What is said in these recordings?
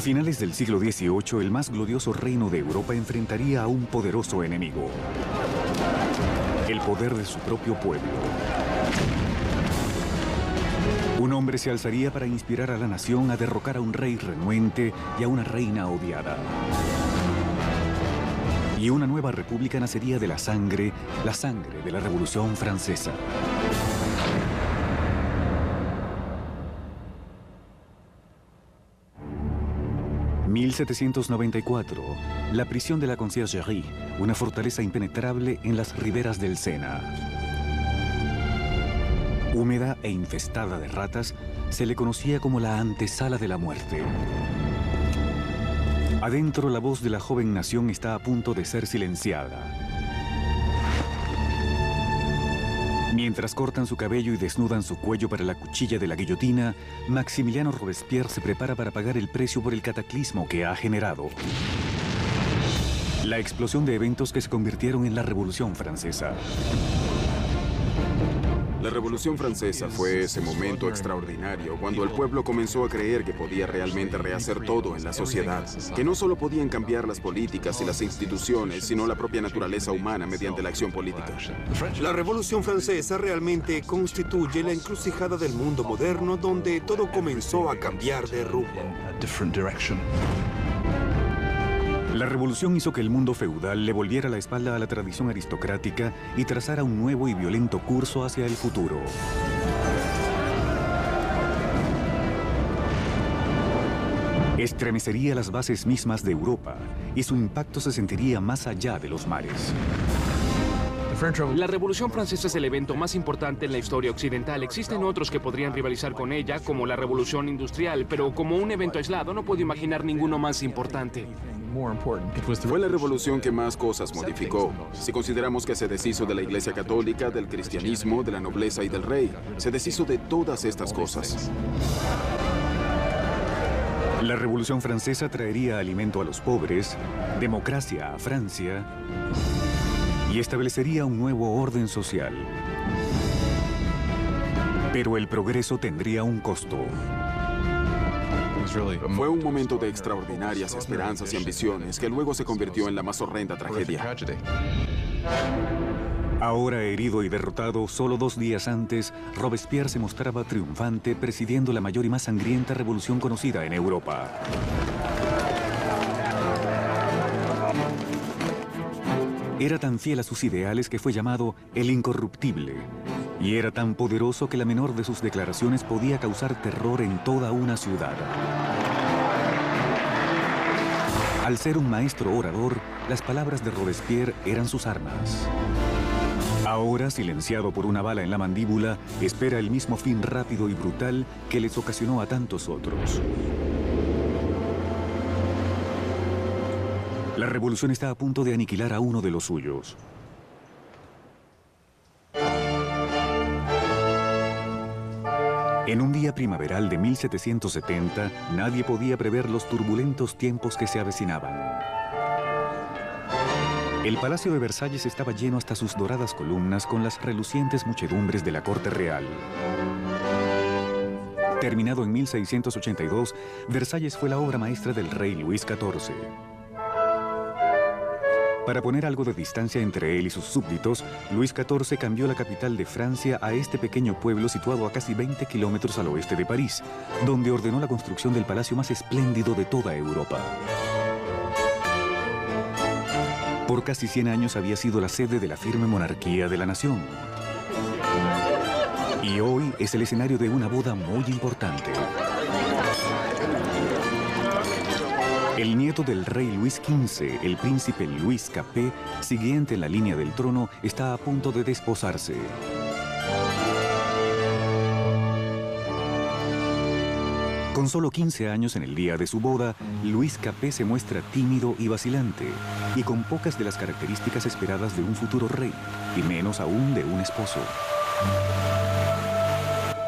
finales del siglo XVIII, el más glorioso reino de Europa enfrentaría a un poderoso enemigo: el poder de su propio pueblo. Un hombre se alzaría para inspirar a la nación a derrocar a un rey renuente y a una reina odiada. Y una nueva república nacería de la sangre de la Revolución Francesa. ...1794... la prisión de la Conciergerie, una fortaleza impenetrable en las riberas del Sena. Húmeda e infestada de ratas, se le conocía como la antesala de la muerte. Adentro, la voz de la joven nación está a punto de ser silenciada. Mientras cortan su cabello y desnudan su cuello para la cuchilla de la guillotina, Maximiliano Robespierre se prepara para pagar el precio por el cataclismo que ha generado: la explosión de eventos que se convirtieron en la Revolución Francesa. La Revolución Francesa fue ese momento extraordinario cuando el pueblo comenzó a creer que podía realmente rehacer todo en la sociedad, que no solo podían cambiar las políticas y las instituciones, sino la propia naturaleza humana mediante la acción política. La Revolución Francesa realmente constituye la encrucijada del mundo moderno, donde todo comenzó a cambiar de rumbo. La revolución hizo que el mundo feudal le volviera la espalda a la tradición aristocrática y trazara un nuevo y violento curso hacia el futuro. Estremecería las bases mismas de Europa y su impacto se sentiría más allá de los mares. La Revolución Francesa es el evento más importante en la historia occidental. Existen otros que podrían rivalizar con ella, como la Revolución Industrial, pero como un evento aislado no puedo imaginar ninguno más importante. Fue la revolución que más cosas modificó. Si consideramos que se deshizo de la Iglesia Católica, del cristianismo, de la nobleza y del rey, se deshizo de todas estas cosas. La Revolución Francesa traería alimento a los pobres, democracia a Francia y establecería un nuevo orden social. Pero el progreso tendría un costo. Fue un momento de extraordinarias esperanzas y ambiciones que luego se convirtió en la más horrenda tragedia. Ahora herido y derrotado, solo 2 días antes, Robespierre se mostraba triunfante presidiendo la mayor y más sangrienta revolución conocida en Europa. Era tan fiel a sus ideales que fue llamado el Incorruptible. Y era tan poderoso que la menor de sus declaraciones podía causar terror en toda una ciudad. Al ser un maestro orador, las palabras de Robespierre eran sus armas. Ahora, silenciado por una bala en la mandíbula, espera el mismo fin rápido y brutal que les ocasionó a tantos otros. La revolución está a punto de aniquilar a uno de los suyos. En un día primaveral de 1770, nadie podía prever los turbulentos tiempos que se avecinaban. El Palacio de Versalles estaba lleno hasta sus doradas columnas con las relucientes muchedumbres de la corte real. Terminado en 1682, Versalles fue la obra maestra del rey Luis XIV. Para poner algo de distancia entre él y sus súbditos, Luis XIV cambió la capital de Francia a este pequeño pueblo situado a casi 20 kilómetros al oeste de París, donde ordenó la construcción del palacio más espléndido de toda Europa. Por casi 100 años había sido la sede de la firme monarquía de la nación. Y hoy es el escenario de una boda muy importante. El nieto del rey Luis XV, el príncipe Luis Capet, siguiente en la línea del trono, está a punto de desposarse. Con solo 15 años en el día de su boda, Luis Capet se muestra tímido y vacilante, y con pocas de las características esperadas de un futuro rey, y menos aún de un esposo.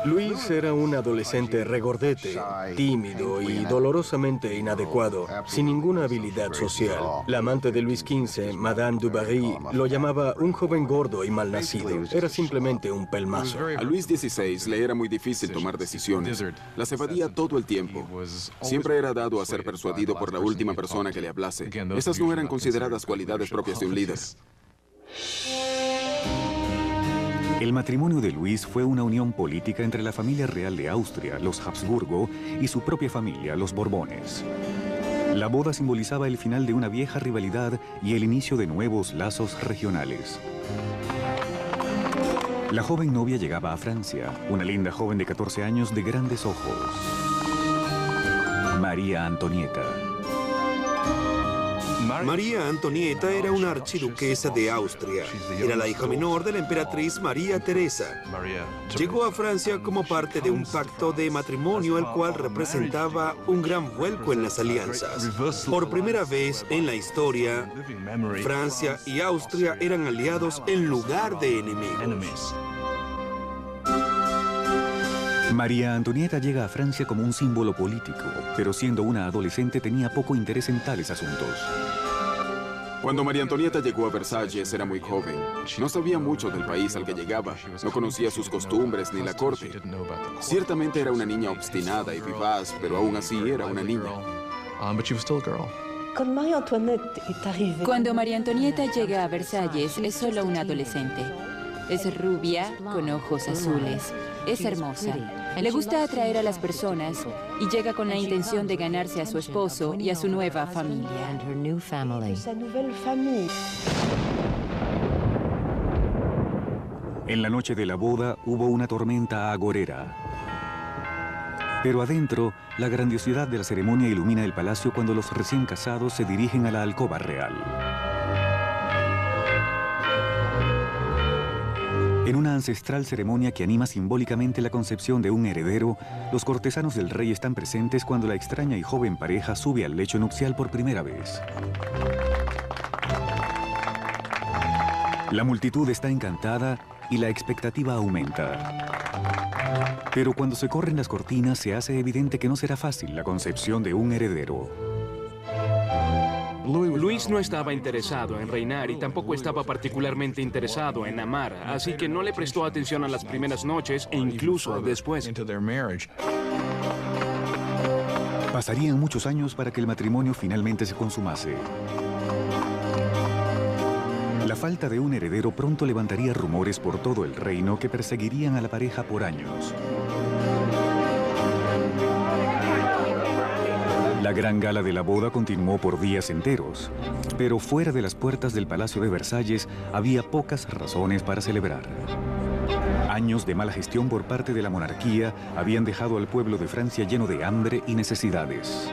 Luis era un adolescente regordete, tímido y dolorosamente inadecuado, sin ninguna habilidad social. La amante de Luis XV, Madame du Barry, lo llamaba un joven gordo y malnacido. Era simplemente un pelmazo. A Luis XVI le era muy difícil tomar decisiones. Las evadía todo el tiempo. Siempre era dado a ser persuadido por la última persona que le hablase. Esas no eran consideradas cualidades propias de un líder. El matrimonio de Luis fue una unión política entre la familia real de Austria, los Habsburgo, y su propia familia, los Borbones. La boda simbolizaba el final de una vieja rivalidad y el inicio de nuevos lazos regionales. La joven novia llegaba a Francia, una linda joven de 14 años de grandes ojos. María Antonieta. María Antonieta era una archiduquesa de Austria. Era la hija menor de la emperatriz María Teresa. Llegó a Francia como parte de un pacto de matrimonio, el cual representaba un gran vuelco en las alianzas. Por primera vez en la historia, Francia y Austria eran aliados en lugar de enemigos. María Antonieta llega a Francia como un símbolo político, pero siendo una adolescente tenía poco interés en tales asuntos. Cuando María Antonieta llegó a Versalles era muy joven. No sabía mucho del país al que llegaba. No conocía sus costumbres ni la corte. Ciertamente era una niña obstinada y vivaz, pero aún así era una niña. Cuando María Antonieta llega a Versalles es solo una adolescente. Es rubia, con ojos azules. Es hermosa. Le gusta atraer a las personas y llega con la intención de ganarse a su esposo y a su nueva familia. En la noche de la boda hubo una tormenta agorera. Pero adentro, la grandiosidad de la ceremonia ilumina el palacio cuando los recién casados se dirigen a la alcoba real. En una ancestral ceremonia que anima simbólicamente la concepción de un heredero, los cortesanos del rey están presentes cuando la extraña y joven pareja sube al lecho nupcial por primera vez. La multitud está encantada y la expectativa aumenta. Pero cuando se corren las cortinas se hace evidente que no será fácil la concepción de un heredero. Luis no estaba interesado en reinar y tampoco estaba particularmente interesado en amar, así que no le prestó atención a las primeras noches e incluso después. Pasarían muchos años para que el matrimonio finalmente se consumase. La falta de un heredero pronto levantaría rumores por todo el reino que perseguirían a la pareja por años. La gran gala de la boda continuó por días enteros, pero fuera de las puertas del Palacio de Versalles había pocas razones para celebrar. Años de mala gestión por parte de la monarquía habían dejado al pueblo de Francia lleno de hambre y necesidades.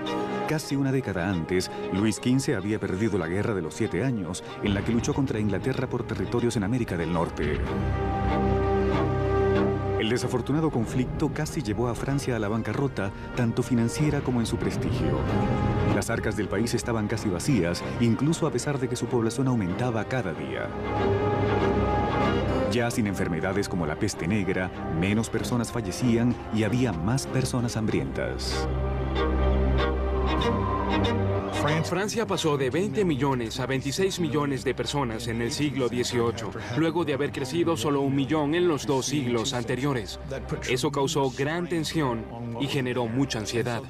Casi una década antes, Luis XV había perdido la Guerra de los 7 Años, en la que luchó contra Inglaterra por territorios en América del Norte. El desafortunado conflicto casi llevó a Francia a la bancarrota, tanto financiera como en su prestigio. Las arcas del país estaban casi vacías, incluso a pesar de que su población aumentaba cada día. Ya sin enfermedades como la peste negra, menos personas fallecían y había más personas hambrientas. Francia pasó de 20 millones a 26 millones de personas en el siglo XVIII, luego de haber crecido solo 1 millón en los 2 siglos anteriores. Eso causó gran tensión y generó mucha ansiedad.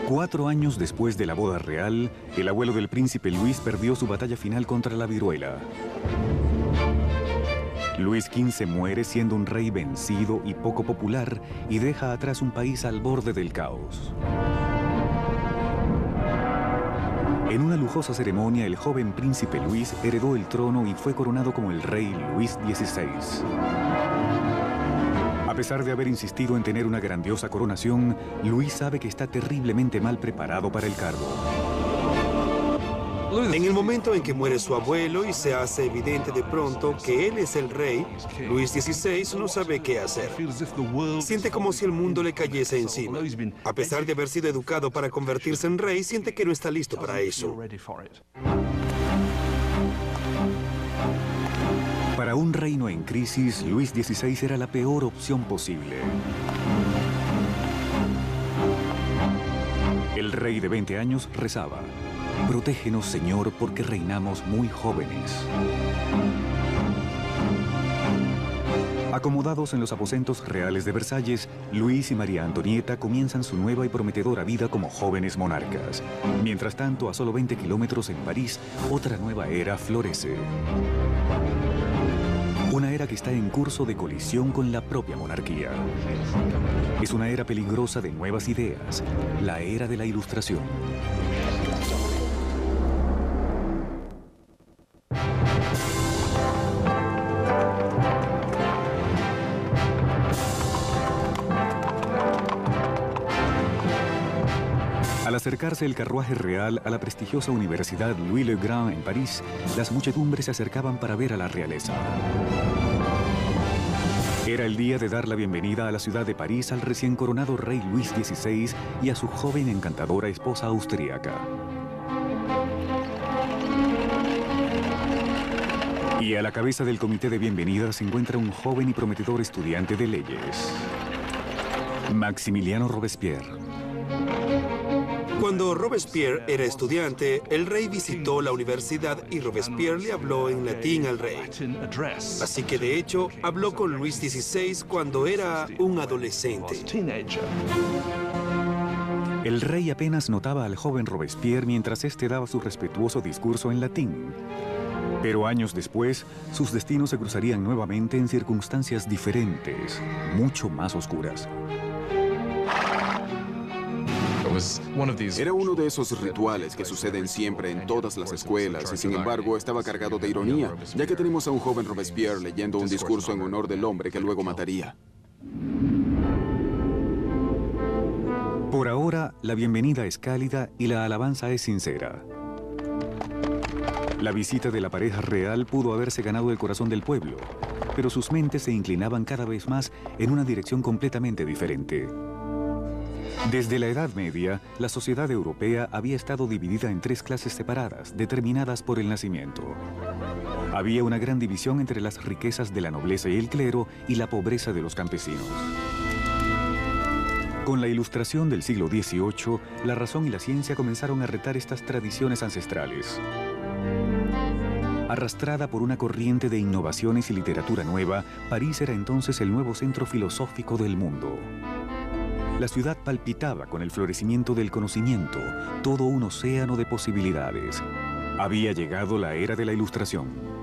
4 años después de la boda real, el abuelo del príncipe Luis perdió su batalla final contra la viruela. Luis XV muere siendo un rey vencido y poco popular y deja atrás un país al borde del caos. En una lujosa ceremonia, el joven príncipe Luis heredó el trono y fue coronado como el rey Luis XVI. A pesar de haber insistido en tener una grandiosa coronación, Luis sabe que está terriblemente mal preparado para el cargo. En el momento en que muere su abuelo y se hace evidente de pronto que él es el rey, Luis XVI no sabe qué hacer. Siente como si el mundo le cayese encima. A pesar de haber sido educado para convertirse en rey, siente que no está listo para eso. Para Para un reino en crisis, Luis XVI era la peor opción posible. El rey de 20 años rezaba: «Protégenos, Señor, porque reinamos muy jóvenes». Acomodados en los aposentos reales de Versalles, Luis y María Antonieta comienzan su nueva y prometedora vida como jóvenes monarcas. Mientras tanto, a solo 20 kilómetros en París, otra nueva era florece. Una era que está en curso de colisión con la propia monarquía. Es una era peligrosa de nuevas ideas, la era de la Ilustración. Al acercarse el carruaje real a la prestigiosa Universidad Louis le Grand en París, las muchedumbres se acercaban para ver a la realeza. Era el día de dar la bienvenida a la ciudad de París al recién coronado rey Luis XVI y a su joven encantadora esposa austríaca. Y a la cabeza del comité de bienvenida se encuentra un joven y prometedor estudiante de leyes, Maximiliano Robespierre. Cuando Robespierre era estudiante, el rey visitó la universidad y Robespierre le habló en latín al rey. Así que, de hecho, habló con Luis XVI cuando era un adolescente. El rey apenas notaba al joven Robespierre mientras éste daba su respetuoso discurso en latín. Pero años después, sus destinos se cruzarían nuevamente en circunstancias diferentes, mucho más oscuras. Era uno de esos rituales que suceden siempre en todas las escuelas y sin embargo estaba cargado de ironía, ya que tenemos a un joven Robespierre leyendo un discurso en honor del hombre que luego mataría. Por ahora, la bienvenida es cálida y la alabanza es sincera. La visita de la pareja real pudo haberse ganado el corazón del pueblo, pero sus mentes se inclinaban cada vez más en una dirección completamente diferente. Desde la Edad Media, la sociedad europea había estado dividida en tres clases separadas, determinadas por el nacimiento. Había una gran división entre las riquezas de la nobleza y el clero y la pobreza de los campesinos. Con la Ilustración del siglo XVIII, la razón y la ciencia comenzaron a retar estas tradiciones ancestrales. Arrastrada por una corriente de innovaciones y literatura nueva, París era entonces el nuevo centro filosófico del mundo. La ciudad palpitaba con el florecimiento del conocimiento, todo un océano de posibilidades. Había llegado la era de la Ilustración.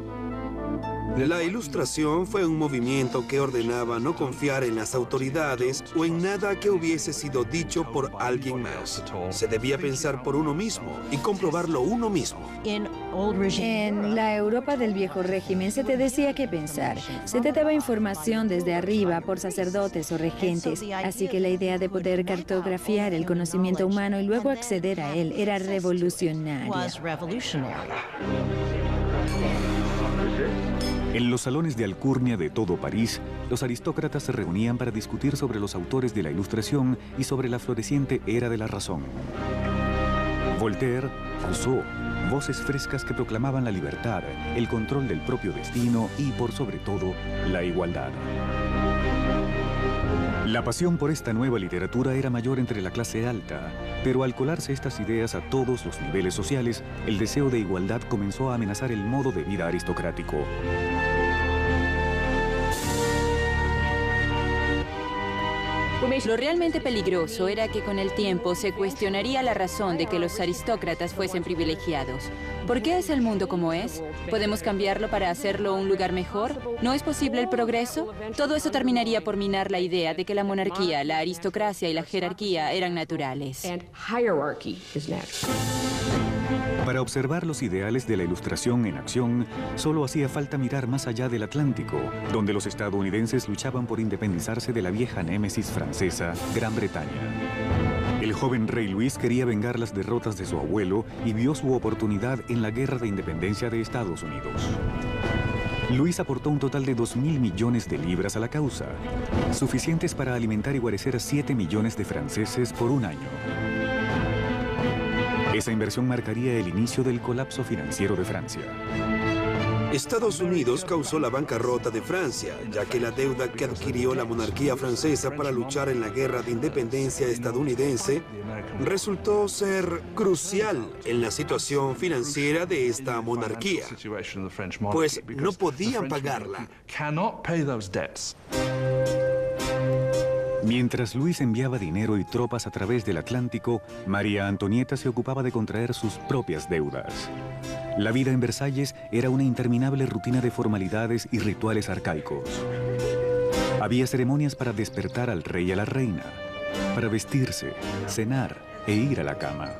La Ilustración fue un movimiento que ordenaba no confiar en las autoridades o en nada que hubiese sido dicho por alguien más. Se debía pensar por uno mismo y comprobarlo uno mismo. En la Europa del viejo régimen se te decía qué pensar. Se te daba información desde arriba por sacerdotes o regentes. Así que la idea de poder cartografiar el conocimiento humano y luego acceder a él era revolucionaria. En los salones de alcurnia de todo París, los aristócratas se reunían para discutir sobre los autores de la Ilustración y sobre la floreciente era de la razón. Voltaire, Rousseau, voces frescas que proclamaban la libertad, el control del propio destino y, por sobre todo, la igualdad. La pasión por esta nueva literatura era mayor entre la clase alta, pero al colarse estas ideas a todos los niveles sociales, el deseo de igualdad comenzó a amenazar el modo de vida aristocrático. Lo realmente peligroso era que con el tiempo se cuestionaría la razón de que los aristócratas fuesen privilegiados. ¿Por qué es el mundo como es? ¿Podemos cambiarlo para hacerlo un lugar mejor? ¿No es posible el progreso? Todo eso terminaría por minar la idea de que la monarquía, la aristocracia y la jerarquía eran naturales. Para observar los ideales de la Ilustración en acción, solo hacía falta mirar más allá del Atlántico, donde los estadounidenses luchaban por independizarse de la vieja némesis francesa, Gran Bretaña. El joven rey Luis quería vengar las derrotas de su abuelo y vio su oportunidad en la Guerra de Independencia de Estados Unidos. Luis aportó un total de 2.000 millones de libras a la causa, suficientes para alimentar y guarecer a 7 millones de franceses por un año. Esa inversión marcaría el inicio del colapso financiero de Francia. Estados Unidos causó la bancarrota de Francia, ya que la deuda que adquirió la monarquía francesa para luchar en la guerra de independencia estadounidense resultó ser crucial en la situación financiera de esta monarquía, pues no podían pagarla. Mientras Luis enviaba dinero y tropas a través del Atlántico, María Antonieta se ocupaba de contraer sus propias deudas. La vida en Versalles era una interminable rutina de formalidades y rituales arcaicos. Había ceremonias para despertar al rey y a la reina, para vestirse, cenar e ir a la cama.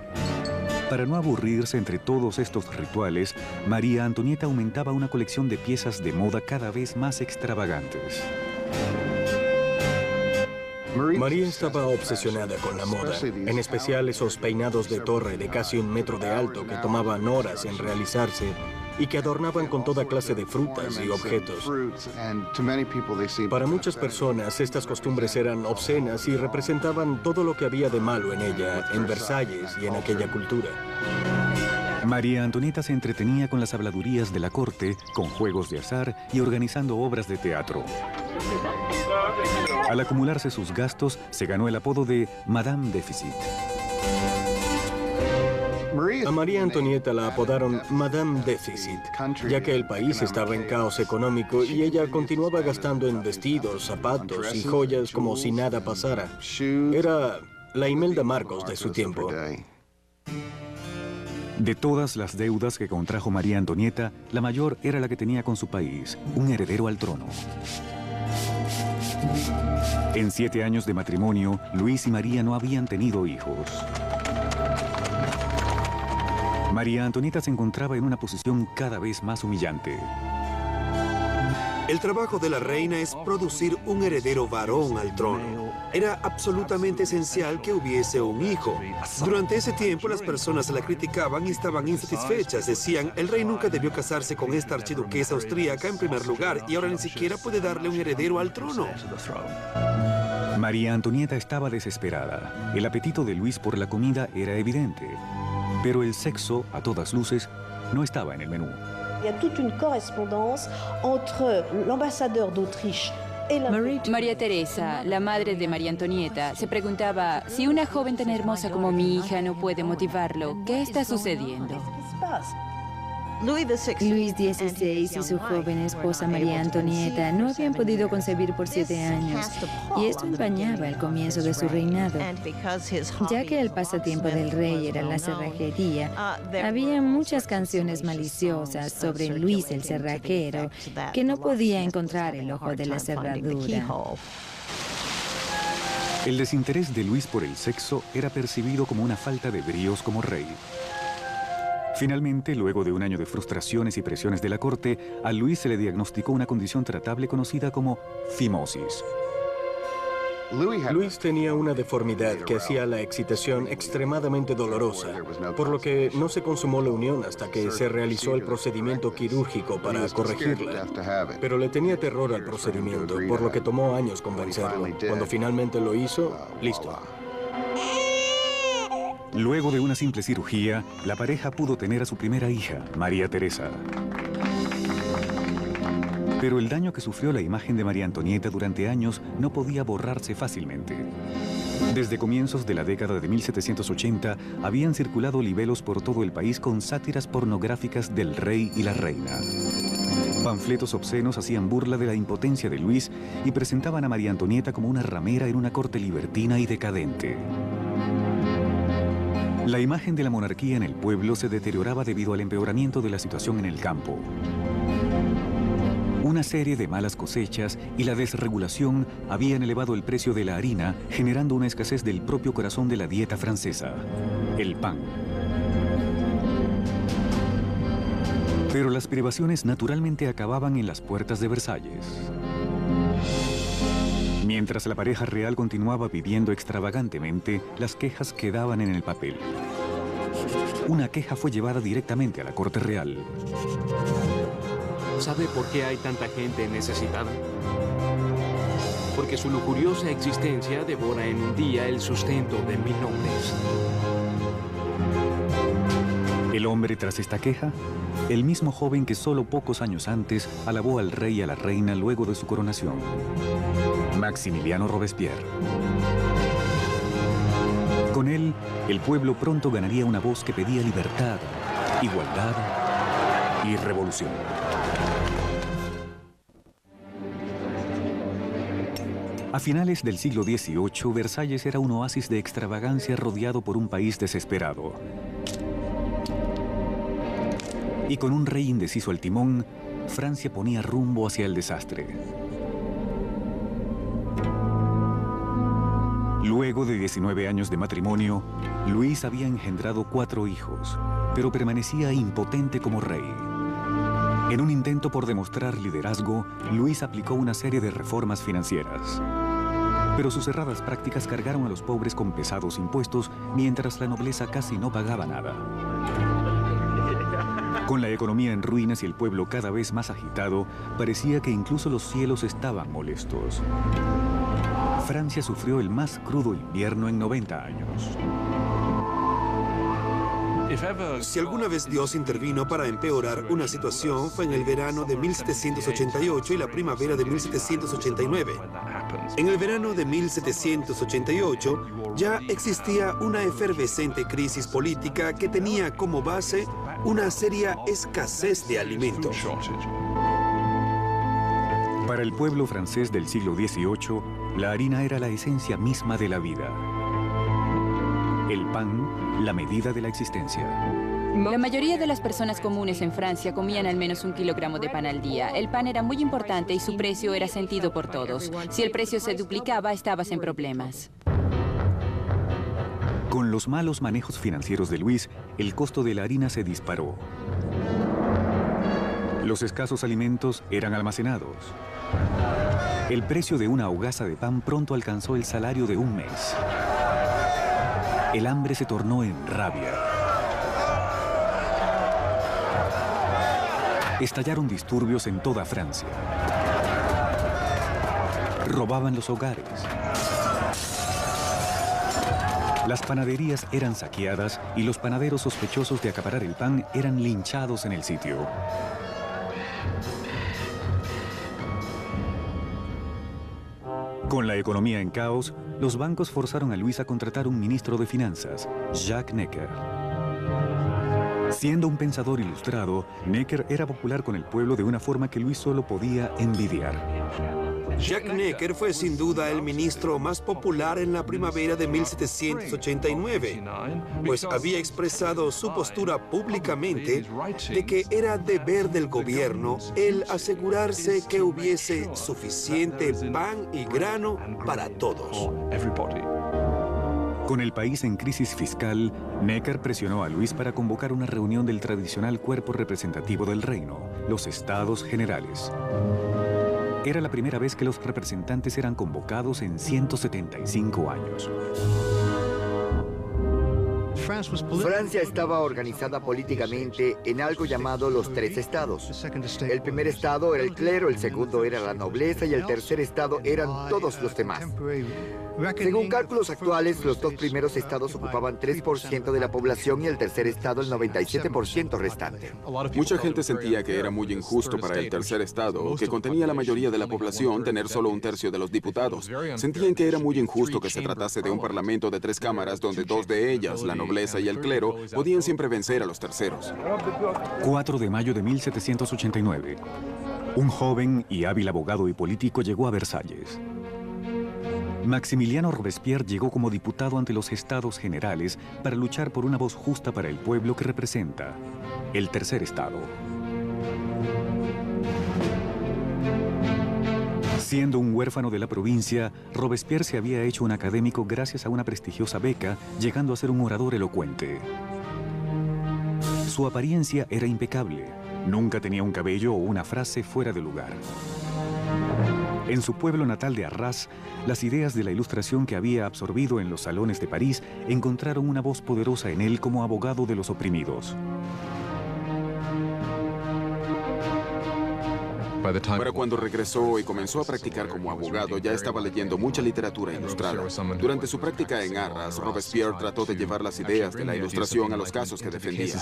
Para no aburrirse entre todos estos rituales, María Antonieta aumentaba una colección de piezas de moda cada vez más extravagantes. María estaba obsesionada con la moda, en especial esos peinados de torre de casi 1 metro de alto que tomaban horas en realizarse y que adornaban con toda clase de frutas y objetos. Para muchas personas, estas costumbres eran obscenas y representaban todo lo que había de malo en ella, en Versalles y en aquella cultura. María Antonieta se entretenía con las habladurías de la corte, con juegos de azar y organizando obras de teatro. Al acumularse sus gastos, se ganó el apodo de Madame Déficit. A María Antonieta la apodaron Madame Déficit, ya que el país estaba en caos económico y ella continuaba gastando en vestidos, zapatos y joyas como si nada pasara. Era la Imelda Marcos de su tiempo. De todas las deudas que contrajo María Antonieta, la mayor era la que tenía con su país, un heredero al trono. En 7 años de matrimonio, Luis y María no habían tenido hijos. María Antonieta se encontraba en una posición cada vez más humillante. El trabajo de la reina es producir un heredero varón al trono. Era absolutamente esencial que hubiese un hijo. Durante ese tiempo las personas la criticaban y estaban insatisfechas. Decían, el rey nunca debió casarse con esta archiduquesa austríaca en primer lugar y ahora ni siquiera puede darle un heredero al trono. María Antonieta estaba desesperada. El apetito de Luis por la comida era evidente. Pero el sexo, a todas luces, no estaba en el menú. Il y a toute une correspondance entre l'ambassadeur d'Autriche et l'impératrice. María Teresa, la madre de María Antonieta, se preguntaba, si una joven tan hermosa como mi hija no puede motivarlo, ¿qué está sucediendo? Luis XVI y su joven esposa María Antonieta no habían podido concebir por 7 años, y esto empañaba el comienzo de su reinado. Ya que el pasatiempo del rey era la cerrajería, había muchas canciones maliciosas sobre Luis el cerrajero, que no podía encontrar el ojo de la cerradura. El desinterés de Luis por el sexo era percibido como una falta de bríos como rey. Finalmente, luego de un año de frustraciones y presiones de la corte, a Luis se le diagnosticó una condición tratable conocida como fimosis. Luis tenía una deformidad que hacía la excitación extremadamente dolorosa, por lo que no se consumó la unión hasta que se realizó el procedimiento quirúrgico para corregirla. Pero le tenía terror al procedimiento, por lo que tomó años convencerlo. Cuando finalmente lo hizo, listo. Luego de una simple cirugía, la pareja pudo tener a su primera hija, María Teresa. Pero el daño que sufrió la imagen de María Antonieta durante años no podía borrarse fácilmente. Desde comienzos de la década de 1780 habían circulado libelos por todo el país con sátiras pornográficas del rey y la reina. Panfletos obscenos hacían burla de la impotencia de Luis y presentaban a María Antonieta como una ramera en una corte libertina y decadente. La imagen de la monarquía en el pueblo se deterioraba debido al empeoramiento de la situación en el campo. Una serie de malas cosechas y la desregulación habían elevado el precio de la harina, generando una escasez del propio corazón de la dieta francesa, el pan. Pero las privaciones naturalmente acababan en las puertas de Versalles. Mientras la pareja real continuaba viviendo extravagantemente, las quejas quedaban en el papel. Una queja fue llevada directamente a la corte real. ¿Sabe por qué hay tanta gente necesitada? Porque su lujuriosa existencia devora en un día el sustento de 1000 hombres. ¿El hombre tras esta queja? El mismo joven que solo pocos años antes alabó al rey y a la reina luego de su coronación. Maximiliano Robespierre. Con él, el pueblo pronto ganaría una voz que pedía libertad, igualdad y revolución. A finales del siglo XVIII, Versalles era un oasis de extravagancia rodeado por un país desesperado. Y con un rey indeciso al timón, Francia ponía rumbo hacia el desastre. Luego de 19 años de matrimonio, Luis había engendrado 4 hijos, pero permanecía impotente como rey. En un intento por demostrar liderazgo, Luis aplicó una serie de reformas financieras. Pero sus cerradas prácticas cargaron a los pobres con pesados impuestos, mientras la nobleza casi no pagaba nada. Con la economía en ruinas y el pueblo cada vez más agitado, parecía que incluso los cielos estaban molestos. Francia sufrió el más crudo invierno en 90 años. Si alguna vez Dios intervino para empeorar una situación, fue en el verano de 1788 y la primavera de 1789. En el verano de 1788 ya existía una efervescente crisis política que tenía como base una seria escasez de alimentos. Para el pueblo francés del siglo XVIII, la harina era la esencia misma de la vida. El pan, la medida de la existencia. La mayoría de las personas comunes en Francia comían al menos 1 kilogramo de pan al día. El pan era muy importante y su precio era sentido por todos. Si el precio se duplicaba, estabas en problemas. Con los malos manejos financieros de Luis, el costo de la harina se disparó. Los escasos alimentos eran almacenados. El precio de una hogaza de pan pronto alcanzó el salario de un mes. El hambre se tornó en rabia. Estallaron disturbios en toda Francia. Robaban los hogares. Las panaderías eran saqueadas y los panaderos sospechosos de acaparar el pan eran linchados en el sitio. Con la economía en caos, los bancos forzaron a Luis a contratar un ministro de finanzas, Jacques Necker. Siendo un pensador ilustrado, Necker era popular con el pueblo de una forma que Luis solo podía envidiar. Jacques Necker fue sin duda el ministro más popular en la primavera de 1789, pues había expresado su postura públicamente de que era deber del gobierno el asegurarse que hubiese suficiente pan y grano para todos. Con el país en crisis fiscal, Necker presionó a Luis para convocar una reunión del tradicional cuerpo representativo del reino, los Estados Generales. Era la primera vez que los representantes eran convocados en 175 años. Francia estaba organizada políticamente en algo llamado los 3 estados. El primer estado era el clero, el segundo era la nobleza y el tercer estado eran todos los demás. Según cálculos actuales, los 2 primeros estados ocupaban 3% de la población y el tercer estado el 97% restante. Mucha gente sentía que era muy injusto para el tercer estado, que contenía la mayoría de la población, tener solo 1/3 de los diputados. Sentían que era muy injusto que se tratase de un parlamento de 3 cámaras donde 2 de ellas, la nobleza y el clero, podían siempre vencer a los terceros. 4 de mayo de 1789. Un joven y hábil abogado y político llegó a Versalles. Maximiliano Robespierre llegó como diputado ante los Estados Generales para luchar por una voz justa para el pueblo que representa el tercer estado. Siendo un huérfano de la provincia, Robespierre se había hecho un académico gracias a una prestigiosa beca, llegando a ser un orador elocuente. Su apariencia era impecable. Nunca tenía un cabello o una frase fuera de lugar. En su pueblo natal de Arras, las ideas de la Ilustración que había absorbido en los salones de París encontraron una voz poderosa en él como abogado de los oprimidos. Para cuando regresó y comenzó a practicar como abogado, ya estaba leyendo mucha literatura ilustrada. Durante su práctica en Arras, Robespierre trató de llevar las ideas de la Ilustración a los casos que defendía.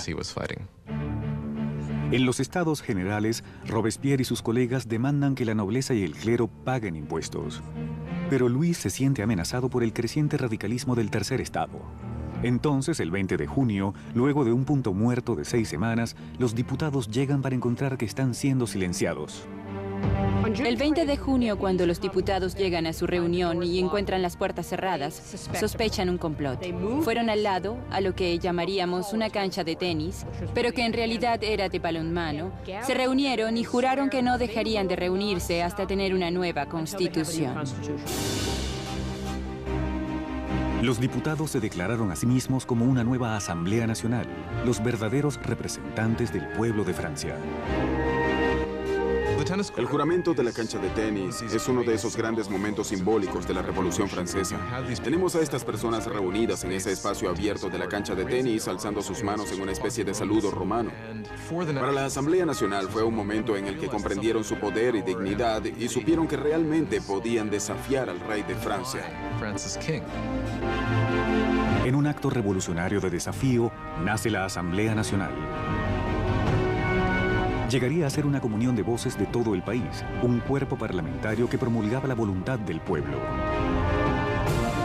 En los estados generales, Robespierre y sus colegas demandan que la nobleza y el clero paguen impuestos. Pero Luis se siente amenazado por el creciente radicalismo del tercer estado. Entonces, el 20 de junio, luego de un punto muerto de 6 semanas, los diputados llegan para encontrar que están siendo silenciados. El 20 de junio, cuando los diputados llegan a su reunión y encuentran las puertas cerradas, sospechan un complot. Fueron al lado, a lo que llamaríamos una cancha de tenis, pero que en realidad era de balonmano. Se reunieron y juraron que no dejarían de reunirse hasta tener una nueva constitución. Los diputados se declararon a sí mismos como una nueva Asamblea Nacional, los verdaderos representantes del pueblo de Francia. El juramento de la cancha de tenis es uno de esos grandes momentos simbólicos de la Revolución Francesa. Tenemos a estas personas reunidas en ese espacio abierto de la cancha de tenis, alzando sus manos en una especie de saludo romano. Para la Asamblea Nacional fue un momento en el que comprendieron su poder y dignidad y supieron que realmente podían desafiar al rey de Francia. En un acto revolucionario de desafío, nace la Asamblea Nacional. Llegaría a ser una comunión de voces de todo el país, un cuerpo parlamentario que promulgaba la voluntad del pueblo.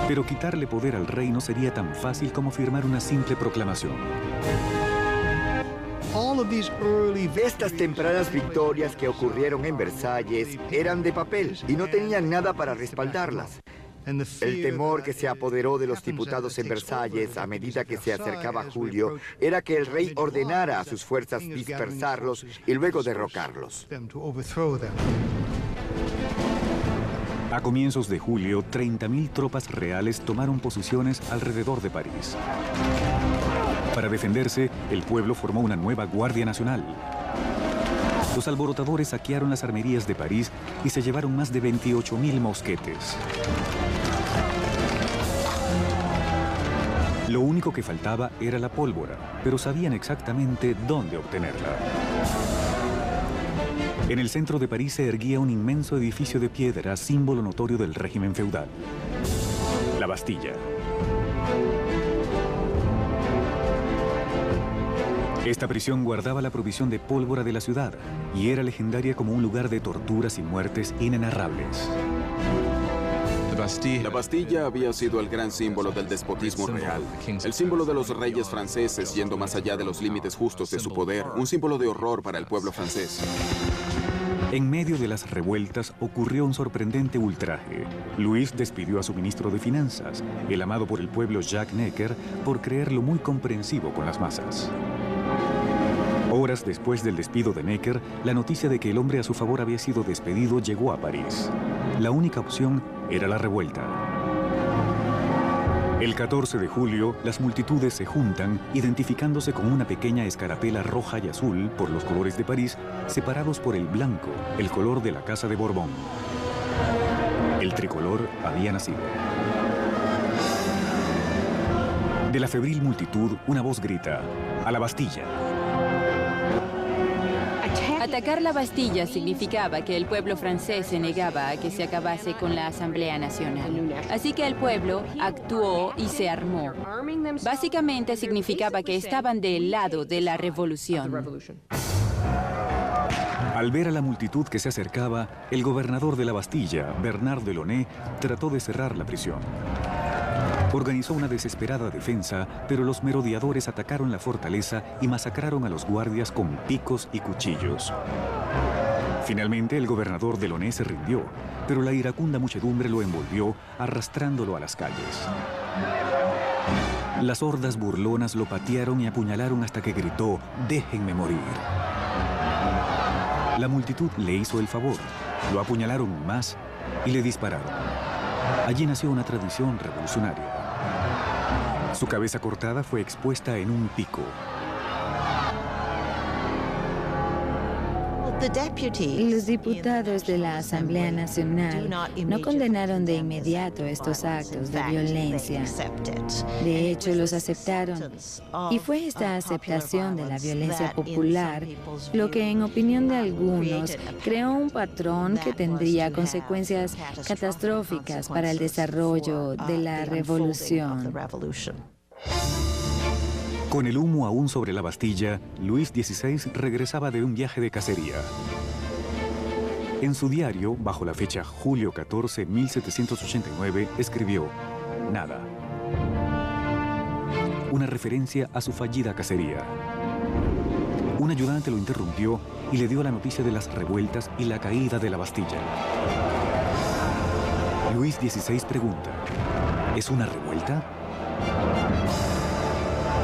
Pero quitarle poder al rey no sería tan fácil como firmar una simple proclamación. Estas tempranas victorias que ocurrieron en Versalles eran de papel y no tenían nada para respaldarlas. El temor que se apoderó de los diputados en Versalles a medida que se acercaba julio era que el rey ordenara a sus fuerzas dispersarlos y luego derrocarlos. A comienzos de julio, 30.000 tropas reales tomaron posiciones alrededor de París. Para defenderse, el pueblo formó una nueva Guardia Nacional. Los alborotadores saquearon las armerías de París y se llevaron más de 28.000 mosquetes. Lo único que faltaba era la pólvora, pero sabían exactamente dónde obtenerla. En el centro de París se erguía un inmenso edificio de piedra, símbolo notorio del régimen feudal: la Bastilla. Esta prisión guardaba la provisión de pólvora de la ciudad y era legendaria como un lugar de torturas y muertes inenarrables. La Bastilla había sido el gran símbolo del despotismo real, el símbolo de los reyes franceses yendo más allá de los límites justos de su poder, un símbolo de horror para el pueblo francés. En medio de las revueltas ocurrió un sorprendente ultraje. Luis despidió a su ministro de Finanzas, el amado por el pueblo Jacques Necker, por creerlo muy comprensivo con las masas. Horas después del despido de Necker, la noticia de que el hombre a su favor había sido despedido llegó a París. La única opción era la revuelta. El 14 de julio, las multitudes se juntan, identificándose con una pequeña escarapela roja y azul por los colores de París, separados por el blanco, el color de la Casa de Borbón. El tricolor había nacido. De la febril multitud, una voz grita: ¡a la Bastilla! Atacar la Bastilla significaba que el pueblo francés se negaba a que se acabase con la Asamblea Nacional. Así que el pueblo actuó y se armó. Básicamente significaba que estaban del lado de la revolución. Al ver a la multitud que se acercaba, el gobernador de la Bastilla, Bernard Delaunay, trató de cerrar la prisión. Organizó una desesperada defensa, pero los merodeadores atacaron la fortaleza y masacraron a los guardias con picos y cuchillos. Finalmente, el gobernador Delaunay se rindió, pero la iracunda muchedumbre lo envolvió, arrastrándolo a las calles. Las hordas burlonas lo patearon y apuñalaron hasta que gritó: ¡déjenme morir! La multitud le hizo el favor, lo apuñalaron más y le dispararon. Allí nació una tradición revolucionaria. Su cabeza cortada fue expuesta en un pico. Los diputados de la Asamblea Nacional no condenaron de inmediato estos actos de violencia. De hecho, los aceptaron. Y fue esta aceptación de la violencia popular lo que, en opinión de algunos, creó un patrón que tendría consecuencias catastróficas para el desarrollo de la revolución. Con el humo aún sobre la Bastilla, Luis XVI regresaba de un viaje de cacería. En su diario, bajo la fecha julio 14, 1789, escribió: nada. Una referencia a su fallida cacería. Un ayudante lo interrumpió y le dio la noticia de las revueltas y la caída de la Bastilla. Luis XVI pregunta: ¿es una revuelta?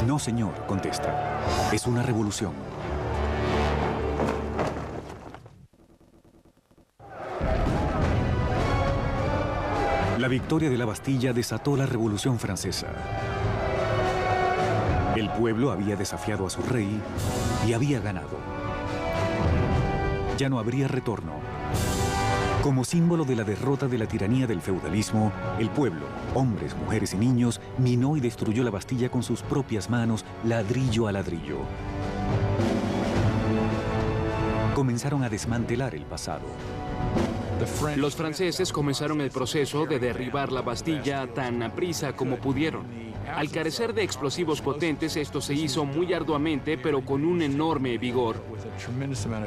No, señor, contesta. Es una revolución. La victoria de la Bastilla desató la Revolución Francesa. El pueblo había desafiado a su rey y había ganado. Ya no habría retorno. Como símbolo de la derrota de la tiranía del feudalismo, el pueblo, hombres, mujeres y niños, minó y destruyó la Bastilla con sus propias manos, ladrillo a ladrillo. Comenzaron a desmantelar el pasado. Los franceses comenzaron el proceso de derribar la Bastilla tan aprisa como pudieron. Al carecer de explosivos potentes, esto se hizo muy arduamente, pero con un enorme vigor.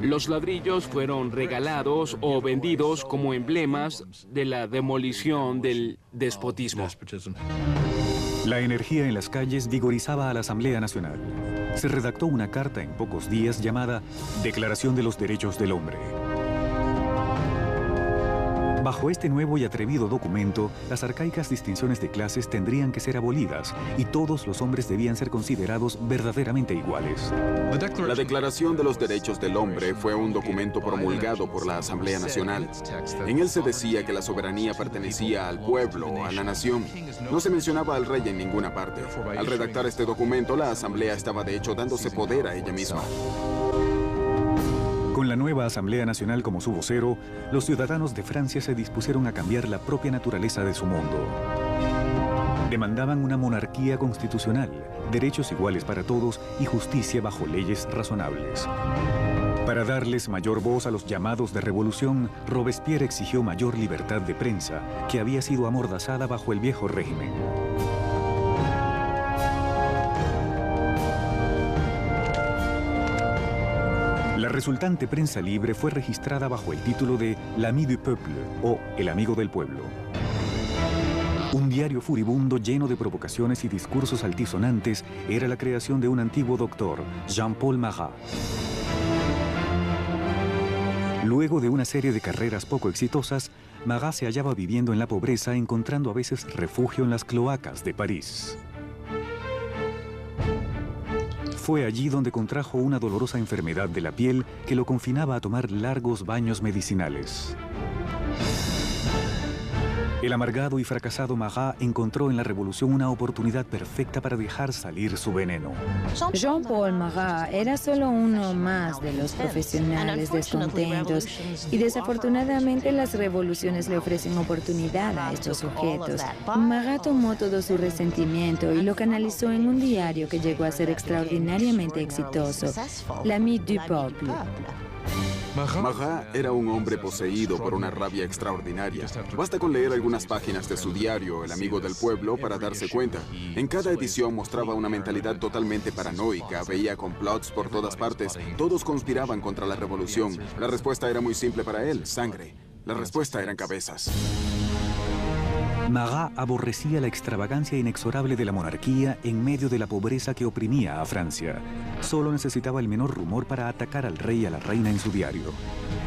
Los ladrillos fueron regalados o vendidos como emblemas de la demolición del despotismo. La energía en las calles vigorizaba a la Asamblea Nacional. Se redactó una carta en pocos días llamada Declaración de los Derechos del Hombre. Bajo este nuevo y atrevido documento, las arcaicas distinciones de clases tendrían que ser abolidas y todos los hombres debían ser considerados verdaderamente iguales. La Declaración de los Derechos del Hombre fue un documento promulgado por la Asamblea Nacional. En él se decía que la soberanía pertenecía al pueblo, a la nación. No se mencionaba al rey en ninguna parte. Al redactar este documento, la Asamblea estaba de hecho dándose poder a ella misma. Con la nueva Asamblea Nacional como su vocero, los ciudadanos de Francia se dispusieron a cambiar la propia naturaleza de su mundo. Demandaban una monarquía constitucional, derechos iguales para todos y justicia bajo leyes razonables. Para darles mayor voz a los llamados de revolución, Robespierre exigió mayor libertad de prensa, que había sido amordazada bajo el viejo régimen. La resultante prensa libre fue registrada bajo el título de L'Ami du Peuple, o El Amigo del Pueblo. Un diario furibundo lleno de provocaciones y discursos altisonantes era la creación de un antiguo doctor, Jean-Paul Marat. Luego de una serie de carreras poco exitosas, Marat se hallaba viviendo en la pobreza, encontrando a veces refugio en las cloacas de París. Fue allí donde contrajo una dolorosa enfermedad de la piel que lo confinaba a tomar largos baños medicinales. El amargado y fracasado Marat encontró en la revolución una oportunidad perfecta para dejar salir su veneno. Jean-Paul Marat era solo uno más de los profesionales descontentos y desafortunadamente las revoluciones le ofrecen oportunidad a estos sujetos. Marat tomó todo su resentimiento y lo canalizó en un diario que llegó a ser extraordinariamente exitoso, L'Ami du Peuple. Marat era un hombre poseído por una rabia extraordinaria. Basta con leer algunas páginas de su diario, El Amigo del Pueblo, para darse cuenta. En cada edición mostraba una mentalidad totalmente paranoica, veía complots por todas partes. Todos conspiraban contra la revolución. La respuesta era muy simple para él, sangre. La respuesta eran cabezas. Marat aborrecía la extravagancia inexorable de la monarquía en medio de la pobreza que oprimía a Francia. Solo necesitaba el menor rumor para atacar al rey y a la reina en su diario.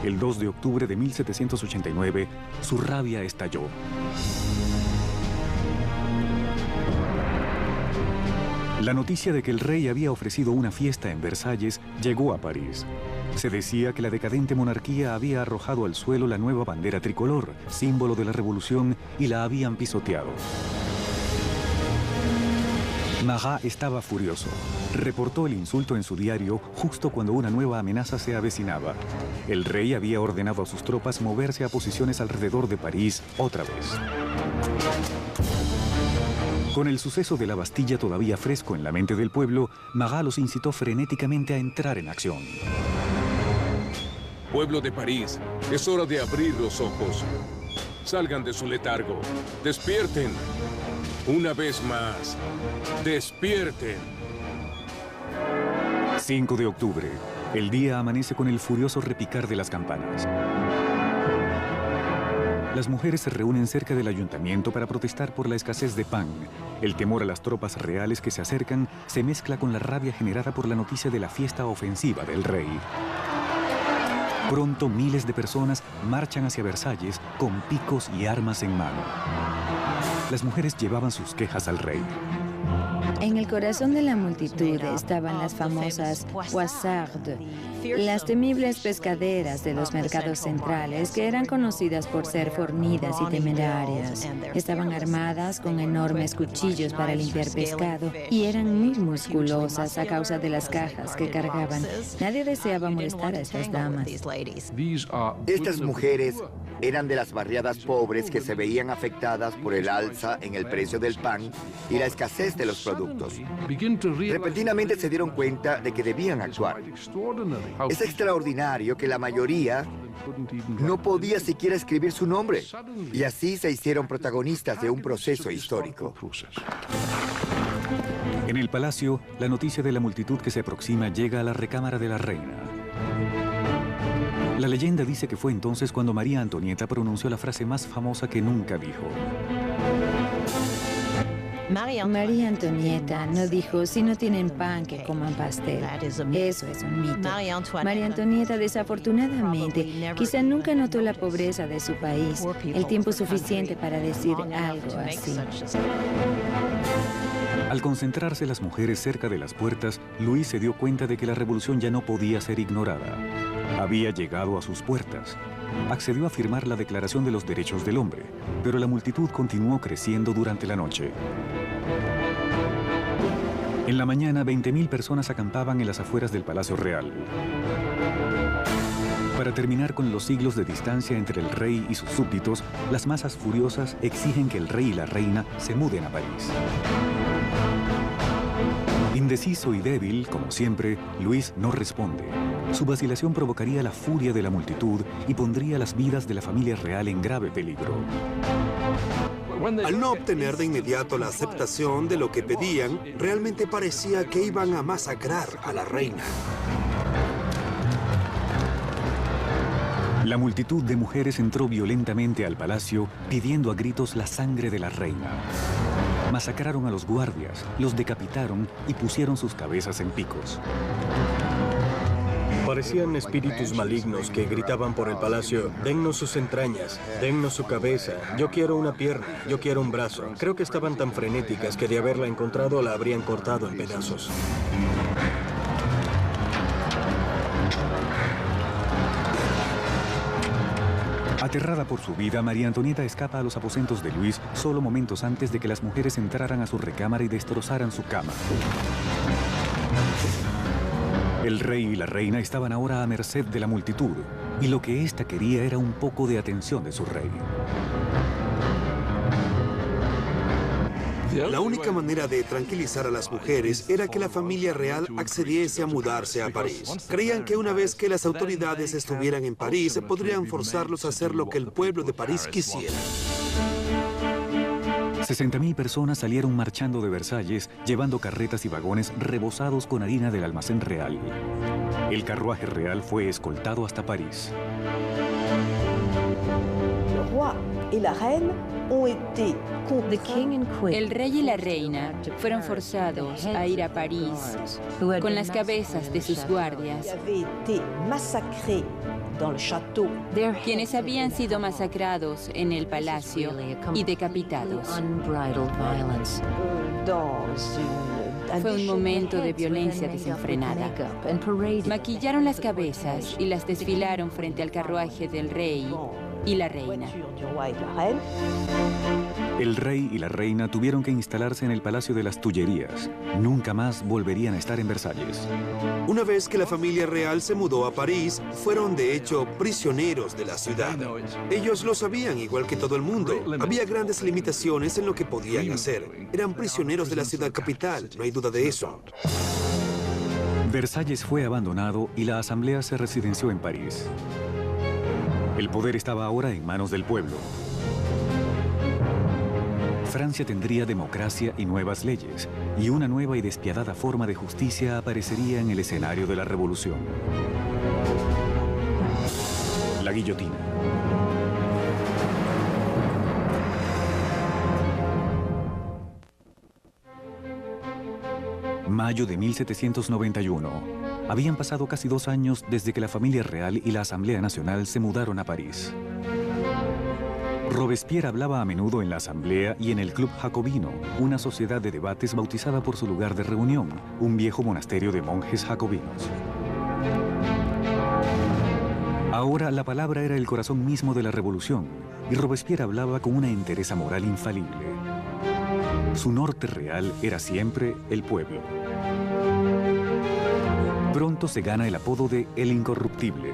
El 2 de octubre de 1789, su rabia estalló. La noticia de que el rey había ofrecido una fiesta en Versalles llegó a París. Se decía que la decadente monarquía había arrojado al suelo la nueva bandera tricolor, símbolo de la revolución, y la habían pisoteado. Marat estaba furioso. Reportó el insulto en su diario justo cuando una nueva amenaza se avecinaba. El rey había ordenado a sus tropas moverse a posiciones alrededor de París otra vez. Con el suceso de la Bastilla todavía fresco en la mente del pueblo, Marat los incitó frenéticamente a entrar en acción. Pueblo de París, es hora de abrir los ojos. Salgan de su letargo. Despierten. Una vez más. Despierten. 5 de octubre. El día amanece con el furioso repicar de las campanas. Las mujeres se reúnen cerca del ayuntamiento para protestar por la escasez de pan. El temor a las tropas reales que se acercan se mezcla con la rabia generada por la noticia de la fiesta ofensiva del rey. Pronto miles de personas marchan hacia Versalles con picos y armas en mano. Las mujeres llevaban sus quejas al rey. En el corazón de la multitud estaban las famosas poissardes, las temibles pescaderas de los mercados centrales que eran conocidas por ser fornidas y temerarias. Estaban armadas con enormes cuchillos para limpiar pescado y eran muy musculosas a causa de las cajas que cargaban. Nadie deseaba molestar a estas damas. Estas mujeres eran de las barriadas pobres que se veían afectadas por el alza en el precio del pan y la escasez de los productos. Repentinamente se dieron cuenta de que debían actuar. Es extraordinario que la mayoría no podía siquiera escribir su nombre, y así se hicieron protagonistas de un proceso histórico. En el palacio, la noticia de la multitud que se aproxima llega a la recámara de la reina. La leyenda dice que fue entonces cuando María Antonieta pronunció la frase más famosa que nunca dijo. María Antonieta no dijo, si no tienen pan, que coman pastel. Eso es un mito. María Antonieta, desafortunadamente, quizá nunca notó la pobreza de su país, el tiempo suficiente para decir algo así. Al concentrarse las mujeres cerca de las puertas, Luis se dio cuenta de que la revolución ya no podía ser ignorada. Había llegado a sus puertas. Accedió a firmar la Declaración de los Derechos del Hombre, pero la multitud continuó creciendo durante la noche. En la mañana, 20.000 personas acampaban en las afueras del Palacio Real. Para terminar con los siglos de distancia entre el rey y sus súbditos, las masas furiosas exigen que el rey y la reina se muden a París. Indeciso y débil, como siempre, Luis no responde. Su vacilación provocaría la furia de la multitud y pondría las vidas de la familia real en grave peligro. Al no obtener de inmediato la aceptación de lo que pedían, realmente parecía que iban a masacrar a la reina. La multitud de mujeres entró violentamente al palacio pidiendo a gritos la sangre de la reina. Masacraron a los guardias, los decapitaron y pusieron sus cabezas en picos. Parecían espíritus malignos que gritaban por el palacio, dennos sus entrañas, dennos su cabeza, yo quiero una pierna, yo quiero un brazo. Creo que estaban tan frenéticas que de haberla encontrado la habrían cortado en pedazos. Aterrada por su vida, María Antonieta escapa a los aposentos de Luis solo momentos antes de que las mujeres entraran a su recámara y destrozaran su cama. El rey y la reina estaban ahora a merced de la multitud, y lo que ésta quería era un poco de atención de su rey. La única manera de tranquilizar a las mujeres era que la familia real accediese a mudarse a París. Creían que una vez que las autoridades estuvieran en París, podrían forzarlos a hacer lo que el pueblo de París quisiera. 60.000 personas salieron marchando de Versalles, llevando carretas y vagones rebosados con harina del almacén real. El carruaje real fue escoltado hasta París. El rey y la reina fueron forzados a ir a París con las cabezas de sus guardias, quienes habían sido masacrados en el palacio y decapitados. Fue un momento de violencia desenfrenada. Maquillaron las cabezas y las desfilaron frente al carruaje del rey y la reina. El rey y la reina tuvieron que instalarse en el Palacio de las Tullerías. Nunca más volverían a estar en Versalles. Una vez que la familia real se mudó a París, fueron de hecho prisioneros de la ciudad. Ellos lo sabían igual que todo el mundo. Había grandes limitaciones en lo que podían hacer. Eran prisioneros de la ciudad capital, no hay duda de eso. Versalles fue abandonado y la asamblea se residenció en París. El poder estaba ahora en manos del pueblo. Francia tendría democracia y nuevas leyes, y una nueva y despiadada forma de justicia aparecería en el escenario de la revolución. La guillotina. Mayo de 1791. Habían pasado casi 2 años desde que la familia real y la Asamblea Nacional se mudaron a París. Robespierre hablaba a menudo en la Asamblea y en el Club Jacobino, una sociedad de debates bautizada por su lugar de reunión, un viejo monasterio de monjes jacobinos. Ahora la palabra era el corazón mismo de la revolución, y Robespierre hablaba con una entereza moral infalible. Su norte real era siempre el pueblo. Pronto se gana el apodo de El Incorruptible.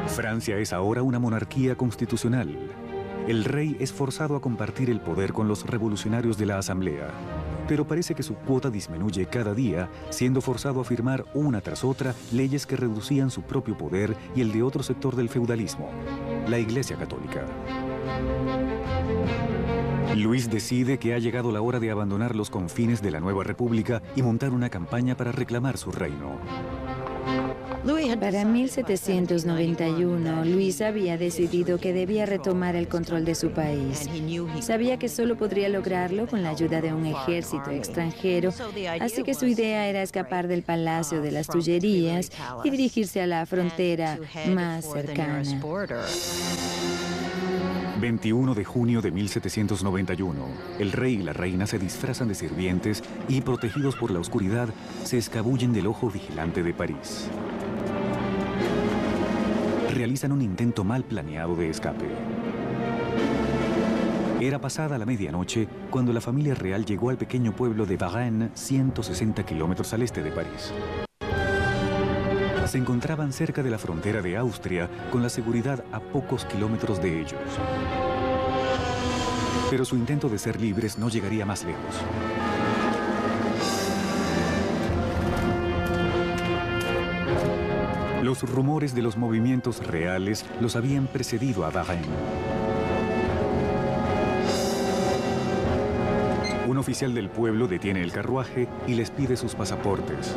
Francia es ahora una monarquía constitucional. El rey es forzado a compartir el poder con los revolucionarios de la Asamblea, pero parece que su cuota disminuye cada día, siendo forzado a firmar una tras otra leyes que reducían su propio poder y el de otro sector del feudalismo, la Iglesia Católica. Luis decide que ha llegado la hora de abandonar los confines de la nueva república y montar una campaña para reclamar su reino. Para 1791, Luis había decidido que debía retomar el control de su país. Sabía que solo podría lograrlo con la ayuda de un ejército extranjero, así que su idea era escapar del Palacio de las Tullerías y dirigirse a la frontera más cercana. 21 de junio de 1791, el rey y la reina se disfrazan de sirvientes y, protegidos por la oscuridad, se escabullen del ojo vigilante de París. Realizan un intento mal planeado de escape. Era pasada la medianoche cuando la familia real llegó al pequeño pueblo de Varennes, 160 kilómetros al este de París. Se encontraban cerca de la frontera de Austria, con la seguridad a pocos kilómetros de ellos. Pero su intento de ser libres no llegaría más lejos. Los rumores de los movimientos reales los habían precedido a Varennes. Un oficial del pueblo detiene el carruaje y les pide sus pasaportes.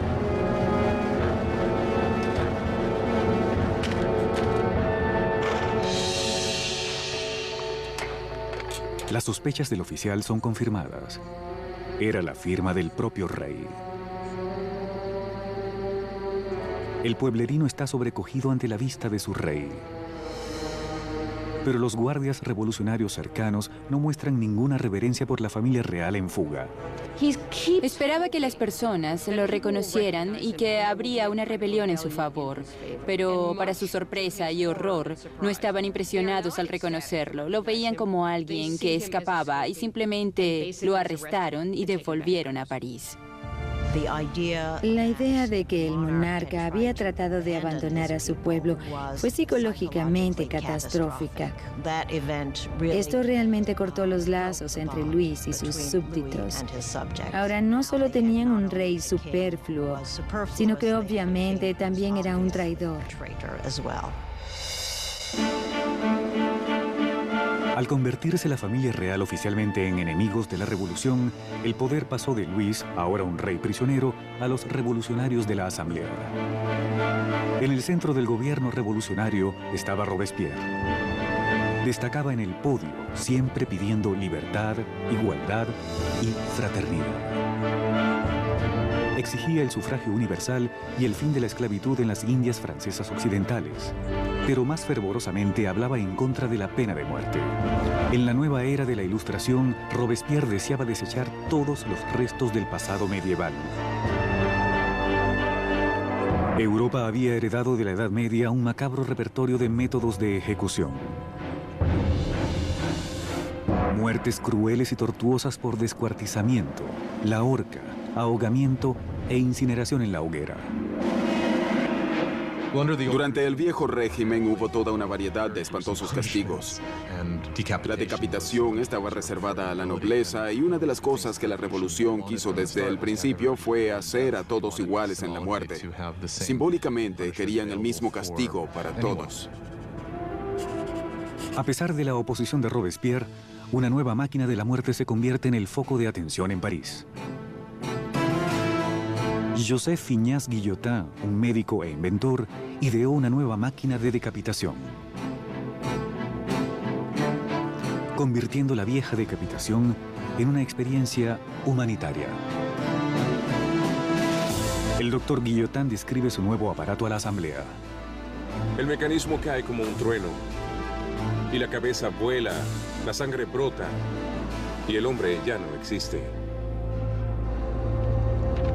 Las sospechas del oficial son confirmadas. Era la firma del propio rey. El pueblerino está sobrecogido ante la vista de su rey. Pero los guardias revolucionarios cercanos no muestran ninguna reverencia por la familia real en fuga. Esperaba que las personas lo reconocieran y que habría una rebelión en su favor. Pero para su sorpresa y horror, no estaban impresionados al reconocerlo. Lo veían como alguien que escapaba y simplemente lo arrestaron y devolvieron a París. La idea de que el monarca había tratado de abandonar a su pueblo fue psicológicamente catastrófica. Esto realmente cortó los lazos entre Luis y sus súbditos. Ahora no solo tenían un rey superfluo, sino que obviamente también era un traidor. Al convertirse la familia real oficialmente en enemigos de la revolución, el poder pasó de Luis, ahora un rey prisionero, a los revolucionarios de la Asamblea. En el centro del gobierno revolucionario estaba Robespierre. Destacaba en el podio, siempre pidiendo libertad, igualdad y fraternidad. Exigía el sufragio universal y el fin de la esclavitud en las Indias francesas occidentales, pero más fervorosamente hablaba en contra de la pena de muerte. En la nueva era de la Ilustración, Robespierre deseaba desechar todos los restos del pasado medieval. Europa había heredado de la Edad Media un macabro repertorio de métodos de ejecución. Muertes crueles y tortuosas por descuartizamiento, la horca, ahogamiento e incineración en la hoguera. Durante el viejo régimen hubo toda una variedad de espantosos castigos. La decapitación estaba reservada a la nobleza y una de las cosas que la revolución quiso desde el principio fue hacer a todos iguales en la muerte. Simbólicamente querían el mismo castigo para todos. A pesar de la oposición de Robespierre, una nueva máquina de la muerte se convierte en el foco de atención en París. Joseph Finias Guillotin, un médico e inventor, ideó una nueva máquina de decapitación, convirtiendo la vieja decapitación en una experiencia humanitaria. El doctor Guillotin describe su nuevo aparato a la asamblea. El mecanismo cae como un trueno. Y la cabeza vuela, la sangre brota. Y el hombre ya no existe.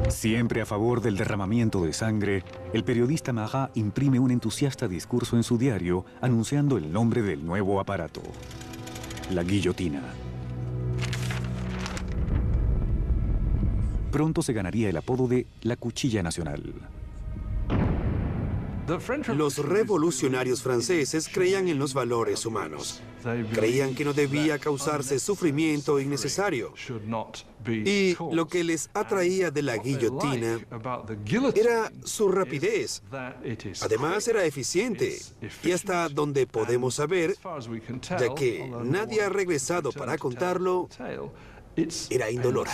Siempre a favor del derramamiento de sangre, el periodista Marat imprime un entusiasta discurso en su diario anunciando el nombre del nuevo aparato: la guillotina. Pronto se ganaría el apodo de la cuchilla nacional. Los revolucionarios franceses creían en los valores humanos. Creían que no debía causarse sufrimiento innecesario. Y lo que les atraía de la guillotina era su rapidez. Además, era eficiente. Y hasta donde podemos saber, ya que nadie ha regresado para contarlo, era indolora.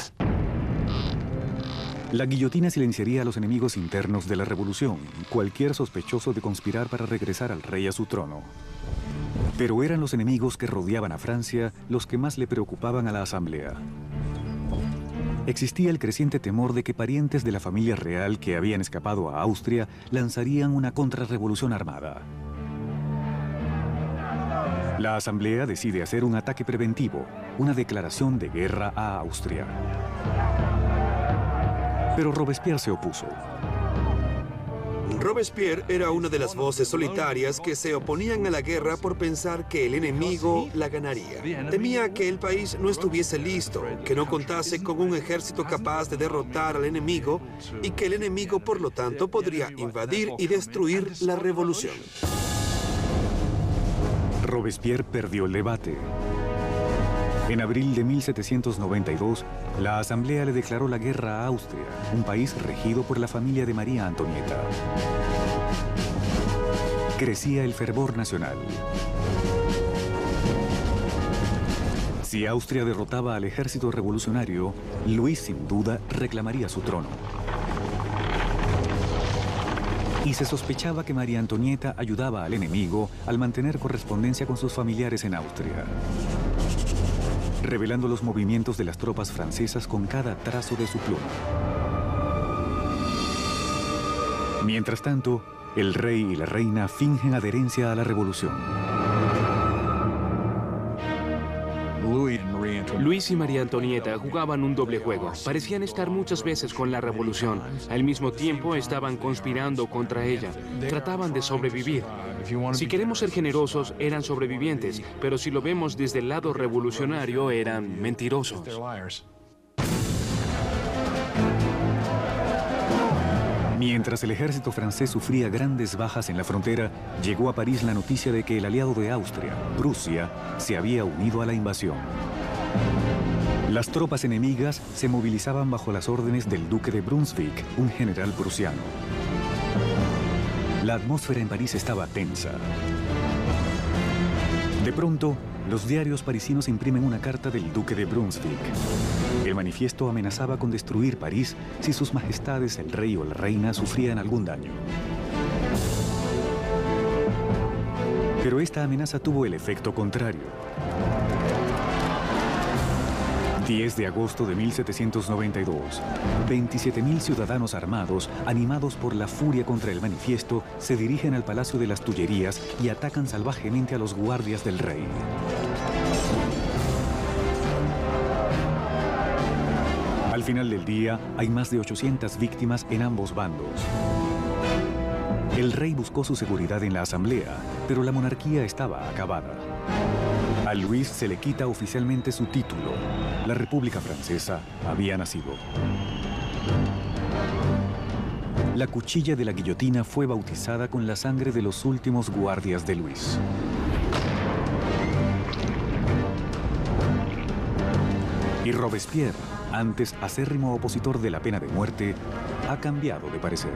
La guillotina silenciaría a los enemigos internos de la revolución, cualquier sospechoso de conspirar para regresar al rey a su trono. Pero eran los enemigos que rodeaban a Francia los que más le preocupaban a la asamblea. Existía el creciente temor de que parientes de la familia real que habían escapado a Austria lanzarían una contrarrevolución armada. La asamblea decide hacer un ataque preventivo, una declaración de guerra a Austria. Pero Robespierre se opuso. Robespierre era una de las voces solitarias que se oponían a la guerra por pensar que el enemigo la ganaría. Temía que el país no estuviese listo, que no contase con un ejército capaz de derrotar al enemigo y que el enemigo, por lo tanto, podría invadir y destruir la revolución. Robespierre perdió el debate. En abril de 1792, la Asamblea le declaró la guerra a Austria, un país regido por la familia de María Antonieta. Crecía el fervor nacional. Si Austria derrotaba al ejército revolucionario, Luis sin duda reclamaría su trono. Y se sospechaba que María Antonieta ayudaba al enemigo al mantener correspondencia con sus familiares en Austria, revelando los movimientos de las tropas francesas con cada trazo de su pluma. Mientras tanto, el rey y la reina fingen adherencia a la revolución. Luis y María Antonieta jugaban un doble juego. Parecían estar muchas veces con la revolución. Al mismo tiempo estaban conspirando contra ella. Trataban de sobrevivir. Si queremos ser generosos, eran sobrevivientes, pero si lo vemos desde el lado revolucionario, eran mentirosos. Mientras el ejército francés sufría grandes bajas en la frontera, llegó a París la noticia de que el aliado de Austria, Prusia, se había unido a la invasión. Las tropas enemigas se movilizaban bajo las órdenes del duque de Brunswick, un general prusiano. La atmósfera en París estaba tensa. De pronto, los diarios parisinos imprimen una carta del duque de Brunswick. El manifiesto amenazaba con destruir París si sus majestades, el rey o la reina, sufrían algún daño. Pero esta amenaza tuvo el efecto contrario. 10 de agosto de 1792, 27.000 ciudadanos armados, animados por la furia contra el manifiesto, se dirigen al Palacio de las Tullerías y atacan salvajemente a los guardias del rey. Al final del día, hay más de 800 víctimas en ambos bandos. El rey buscó su seguridad en la asamblea, pero la monarquía estaba acabada. A Luis se le quita oficialmente su título. La República Francesa había nacido. La cuchilla de la guillotina fue bautizada con la sangre de los últimos guardias de Luis. Y Robespierre, antes acérrimo opositor de la pena de muerte, ha cambiado de parecer.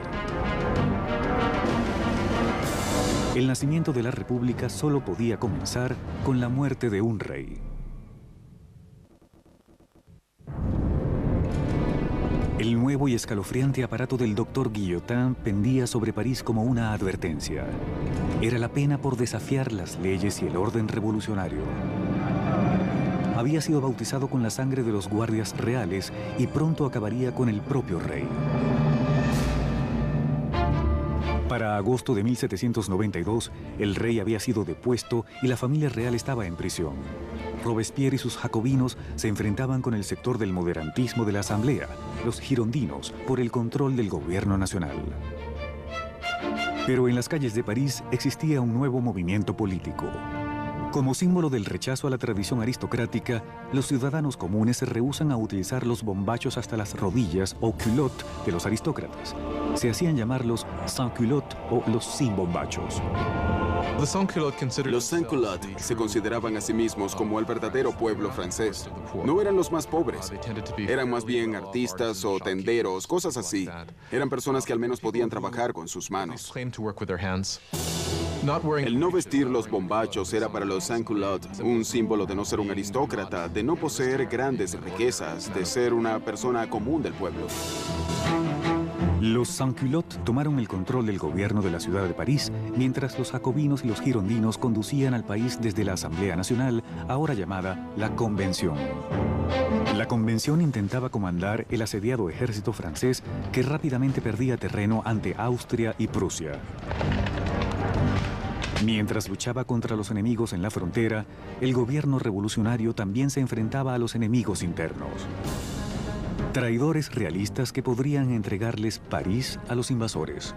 El nacimiento de la República solo podía comenzar con la muerte de un rey. El nuevo y escalofriante aparato del doctor Guillotin pendía sobre París como una advertencia. Era la pena por desafiar las leyes y el orden revolucionario. Había sido bautizado con la sangre de los guardias reales y pronto acabaría con el propio rey. Para agosto de 1792, el rey había sido depuesto y la familia real estaba en prisión. Robespierre y sus jacobinos se enfrentaban con el sector del moderantismo de la Asamblea, los girondinos, por el control del gobierno nacional. Pero en las calles de París existía un nuevo movimiento político. Como símbolo del rechazo a la tradición aristocrática, los ciudadanos comunes se rehúsan a utilizar los bombachos hasta las rodillas o culottes de los aristócratas. Se hacían llamar los sans-culottes o los sin bombachos. Los sans-culottes se consideraban a sí mismos como el verdadero pueblo francés. No eran los más pobres. Eran más bien artistas o tenderos, cosas así. Eran personas que al menos podían trabajar con sus manos. El no vestir los bombachos era para los sans-culottes un símbolo de no ser un aristócrata, de no poseer grandes riquezas, de ser una persona común del pueblo. Los sans-culottes tomaron el control del gobierno de la ciudad de París, mientras los jacobinos y los girondinos conducían al país desde la Asamblea Nacional, ahora llamada la Convención. La Convención intentaba comandar el asediado ejército francés que rápidamente perdía terreno ante Austria y Prusia. Mientras luchaba contra los enemigos en la frontera, el gobierno revolucionario también se enfrentaba a los enemigos internos. Traidores realistas que podrían entregarles París a los invasores.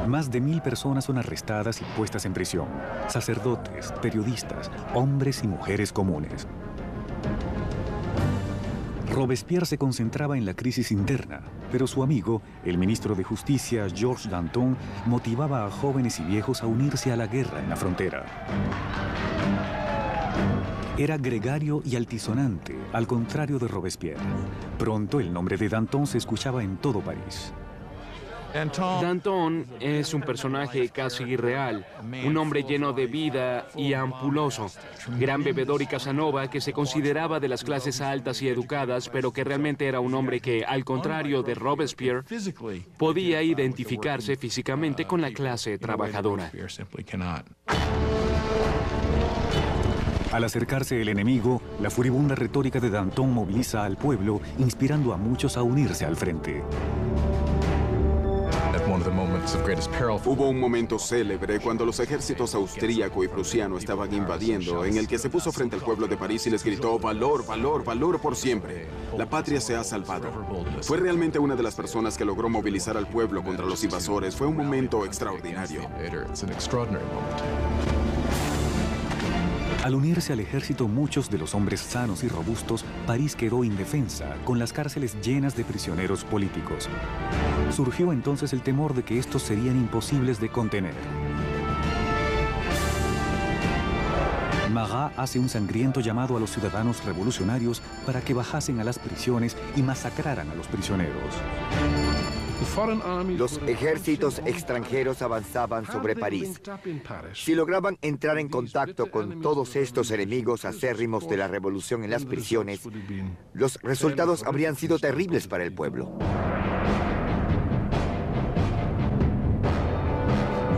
Más de 1000 personas son arrestadas y puestas en prisión. Sacerdotes, periodistas, hombres y mujeres comunes. Robespierre se concentraba en la crisis interna, pero su amigo, el ministro de Justicia, Georges Danton, motivaba a jóvenes y viejos a unirse a la guerra en la frontera. Era gregario y altisonante, al contrario de Robespierre. Pronto el nombre de Danton se escuchaba en todo París. Danton es un personaje casi irreal, un hombre lleno de vida y ampuloso, gran bebedor y Casanova que se consideraba de las clases altas y educadas, pero que realmente era un hombre que, al contrario de Robespierre, podía identificarse físicamente con la clase trabajadora. Al acercarse el enemigo, la furibunda retórica de Danton moviliza al pueblo, inspirando a muchos a unirse al frente. Hubo un momento célebre cuando los ejércitos austríaco y prusiano estaban invadiendo, en el que se puso frente al pueblo de París y les gritó: valor, valor, valor por siempre. La patria se ha salvado. Fue realmente una de las personas que logró movilizar al pueblo contra los invasores. Fue un momento extraordinario. Al unirse al ejército muchos de los hombres sanos y robustos, París quedó indefensa, con las cárceles llenas de prisioneros políticos. Surgió entonces el temor de que estos serían imposibles de contener. Marat hace un sangriento llamado a los ciudadanos revolucionarios para que bajasen a las prisiones y masacraran a los prisioneros. Los ejércitos extranjeros avanzaban sobre París. Si lograban entrar en contacto con todos estos enemigos acérrimos de la revolución en las prisiones, los resultados habrían sido terribles para el pueblo.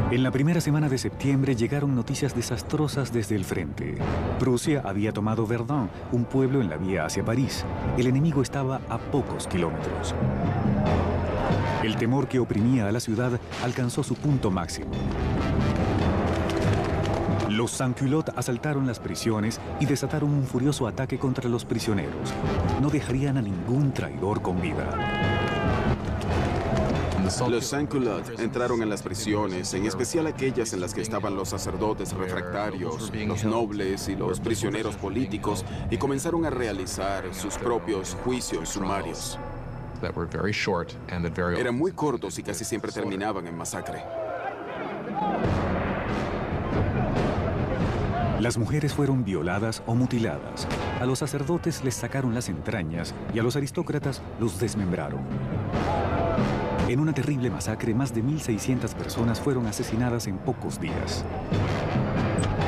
En la primera semana de septiembre llegaron noticias desastrosas desde el frente. Prusia había tomado Verdun, un pueblo en la vía hacia París. El enemigo estaba a pocos kilómetros. El temor que oprimía a la ciudad alcanzó su punto máximo. Los sans-culottes asaltaron las prisiones y desataron un furioso ataque contra los prisioneros. No dejarían a ningún traidor con vida. Los sans-culottes entraron en las prisiones, en especial aquellas en las que estaban los sacerdotes refractarios, los nobles y los prisioneros políticos, y comenzaron a realizar sus propios juicios sumarios. Eran muy cortos y casi siempre terminaban en masacre. Las mujeres fueron violadas o mutiladas. A los sacerdotes les sacaron las entrañas y a los aristócratas los desmembraron. En una terrible masacre, más de 1.600 personas fueron asesinadas en pocos días.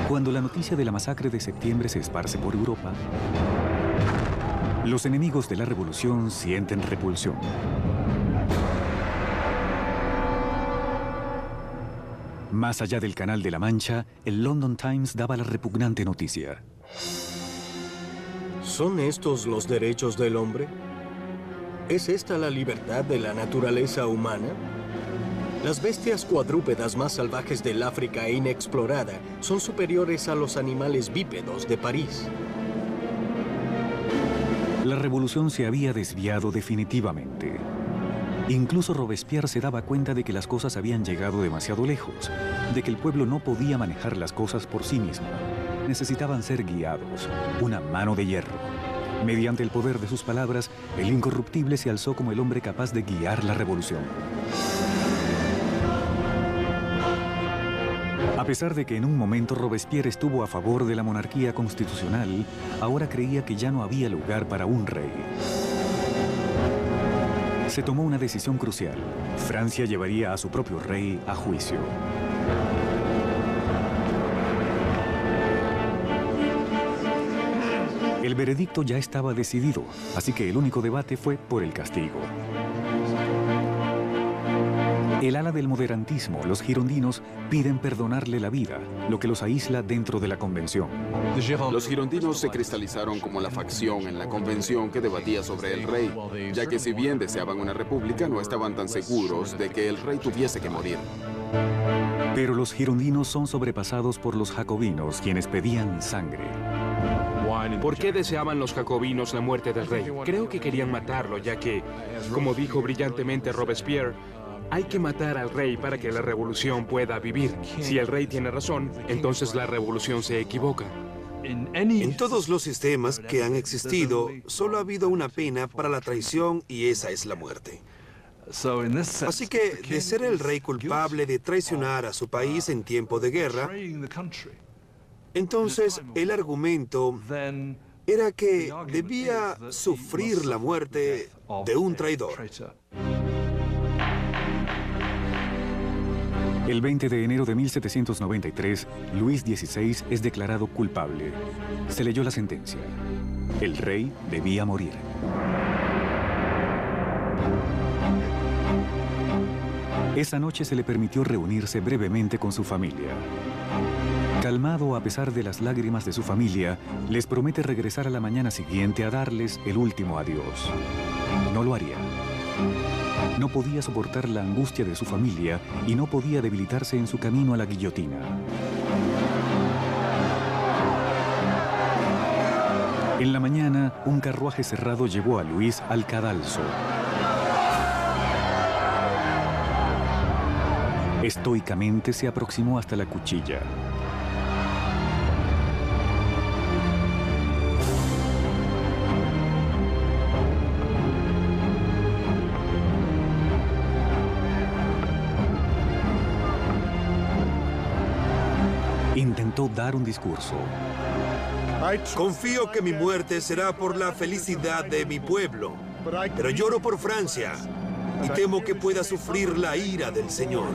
Cuando la noticia de la masacre de septiembre se esparce por Europa, los enemigos de la revolución sienten repulsión. Más allá del Canal de la Mancha, el London Times daba la repugnante noticia. ¿Son estos los derechos del hombre? ¿Es esta la libertad de la naturaleza humana? Las bestias cuadrúpedas más salvajes del África inexplorada son superiores a los animales bípedos de París. La revolución se había desviado definitivamente. Incluso Robespierre se daba cuenta de que las cosas habían llegado demasiado lejos, de que el pueblo no podía manejar las cosas por sí mismo. Necesitaban ser guiados, una mano de hierro. Mediante el poder de sus palabras, el incorruptible se alzó como el hombre capaz de guiar la revolución. A pesar de que en un momento Robespierre estuvo a favor de la monarquía constitucional, ahora creía que ya no había lugar para un rey. Se tomó una decisión crucial. Francia llevaría a su propio rey a juicio. El veredicto ya estaba decidido, así que el único debate fue por el castigo. El ala del moderantismo, los girondinos, piden perdonarle la vida, lo que los aísla dentro de la convención. Los girondinos se cristalizaron como la facción en la convención que debatía sobre el rey, ya que si bien deseaban una república, no estaban tan seguros de que el rey tuviese que morir. Pero los girondinos son sobrepasados por los jacobinos, quienes pedían sangre. ¿Por qué deseaban los jacobinos la muerte del rey? Creo que querían matarlo, ya que, como dijo brillantemente Robespierre, hay que matar al rey para que la revolución pueda vivir. Si el rey tiene razón, entonces la revolución se equivoca. En todos los sistemas que han existido, solo ha habido una pena para la traición y esa es la muerte. Así que, de ser el rey culpable de traicionar a su país en tiempo de guerra, entonces el argumento era que debía sufrir la muerte de un traidor. El 20 de enero de 1793, Luis XVI es declarado culpable. Se leyó la sentencia. El rey debía morir. Esa noche se le permitió reunirse brevemente con su familia. Calmado a pesar de las lágrimas de su familia, les promete regresar a la mañana siguiente a darles el último adiós. No lo haría. No podía soportar la angustia de su familia y no podía debilitarse en su camino a la guillotina. En la mañana, un carruaje cerrado llevó a Luis al cadalso. Estoicamente se aproximó hasta la cuchilla. Intentó dar un discurso. Confío que mi muerte será por la felicidad de mi pueblo, pero lloro por Francia y temo que pueda sufrir la ira del Señor.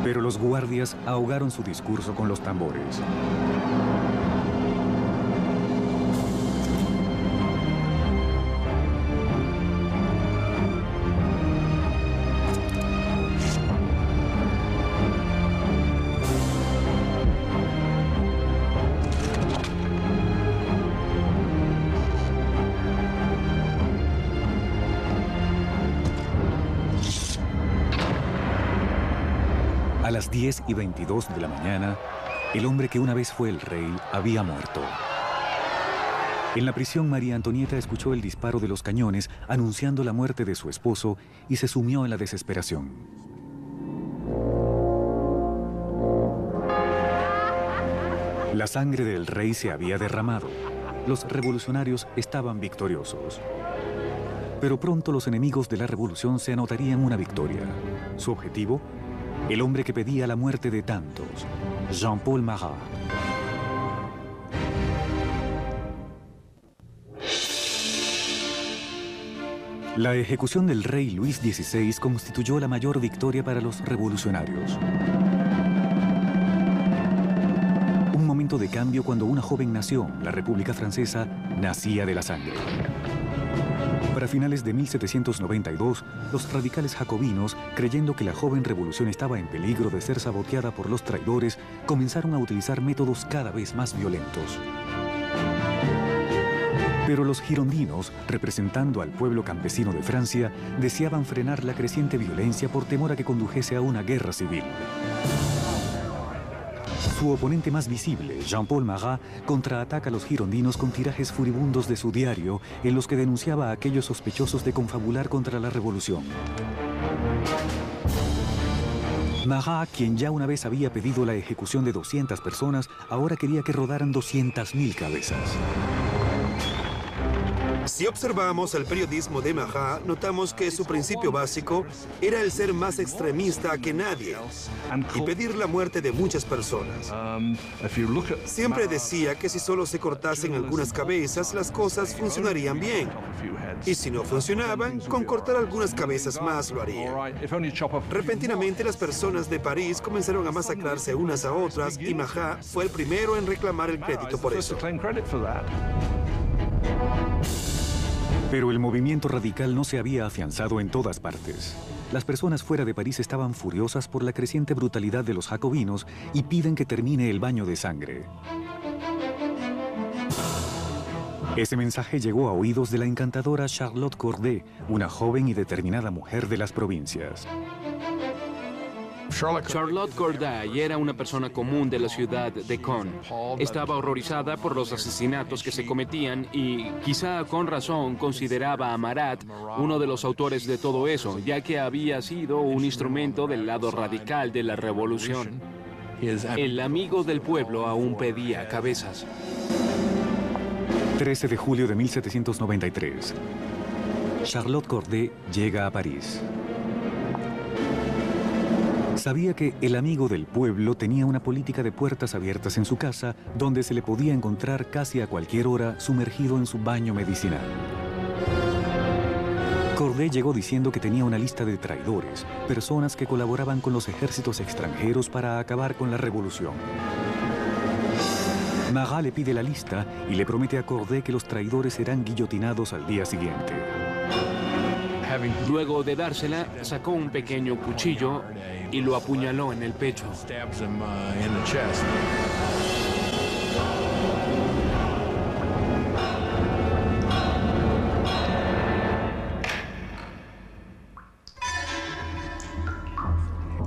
Pero los guardias ahogaron su discurso con los tambores. A las 10:22 de la mañana, el hombre que una vez fue el rey había muerto. En la prisión, María Antonieta escuchó el disparo de los cañones anunciando la muerte de su esposo y se sumió en la desesperación. La sangre del rey se había derramado. Los revolucionarios estaban victoriosos. Pero pronto los enemigos de la revolución se anotarían una victoria. Su objetivo: el hombre que pedía la muerte de tantos, Jean-Paul Marat. La ejecución del rey Luis XVI constituyó la mayor victoria para los revolucionarios. Un momento de cambio cuando una joven nación, la República Francesa, nacía de la sangre. Para finales de 1792, los radicales jacobinos, creyendo que la joven revolución estaba en peligro de ser saboteada por los traidores, comenzaron a utilizar métodos cada vez más violentos. Pero los girondinos, representando al pueblo campesino de Francia, deseaban frenar la creciente violencia por temor a que condujese a una guerra civil. Su oponente más visible, Jean-Paul Marat, contraataca a los girondinos con tirajes furibundos de su diario en los que denunciaba a aquellos sospechosos de confabular contra la revolución. Marat, quien ya una vez había pedido la ejecución de 200 personas, ahora quería que rodaran 200.000 cabezas. Si observamos el periodismo de Marat, notamos que su principio básico era el ser más extremista que nadie y pedir la muerte de muchas personas. Siempre decía que si solo se cortasen algunas cabezas, las cosas funcionarían bien. Y si no funcionaban, con cortar algunas cabezas más lo harían. Repentinamente, las personas de París comenzaron a masacrarse unas a otras y Marat fue el primero en reclamar el crédito por eso. Pero el movimiento radical no se había afianzado en todas partes. Las personas fuera de París estaban furiosas por la creciente brutalidad de los jacobinos y piden que termine el baño de sangre. Ese mensaje llegó a oídos de la encantadora Charlotte Corday, una joven y determinada mujer de las provincias. Charlotte Corday era una persona común de la ciudad de Caen. Estaba horrorizada por los asesinatos que se cometían y, quizá con razón, consideraba a Marat uno de los autores de todo eso, ya que había sido un instrumento del lado radical de la revolución. El amigo del pueblo aún pedía cabezas. 13 de julio de 1793. Charlotte Corday llega a París. Sabía que el amigo del pueblo tenía una política de puertas abiertas en su casa, donde se le podía encontrar casi a cualquier hora sumergido en su baño medicinal. Corday llegó diciendo que tenía una lista de traidores, personas que colaboraban con los ejércitos extranjeros para acabar con la revolución. Marat le pide la lista y le promete a Corday que los traidores serán guillotinados al día siguiente. Luego de dársela, sacó un pequeño cuchillo y lo apuñaló en el pecho.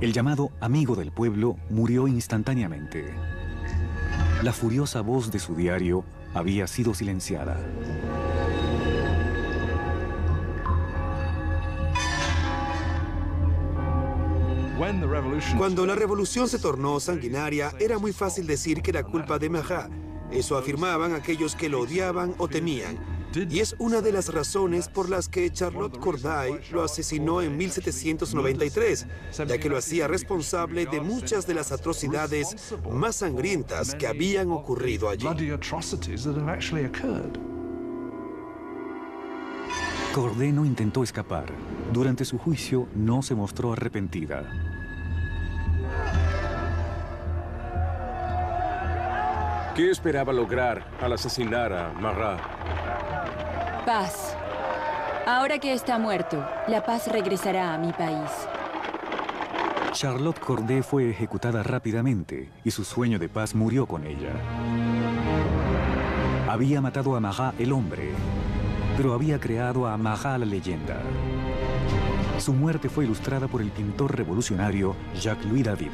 El llamado amigo del pueblo murió instantáneamente. La furiosa voz de su diario había sido silenciada. Cuando la revolución se tornó sanguinaria, era muy fácil decir que era culpa de Marat. Eso afirmaban aquellos que lo odiaban o temían. Y es una de las razones por las que Charlotte Corday lo asesinó en 1793, ya que lo hacía responsable de muchas de las atrocidades más sangrientas que habían ocurrido allí. Corday no intentó escapar. Durante su juicio no se mostró arrepentida. ¿Qué esperaba lograr al asesinar a Marat? Paz. Ahora que está muerto, la paz regresará a mi país. Charlotte Corday fue ejecutada rápidamente y su sueño de paz murió con ella. Había matado a Marat el hombre, pero había creado a Marat la leyenda. Su muerte fue ilustrada por el pintor revolucionario Jacques-Louis David.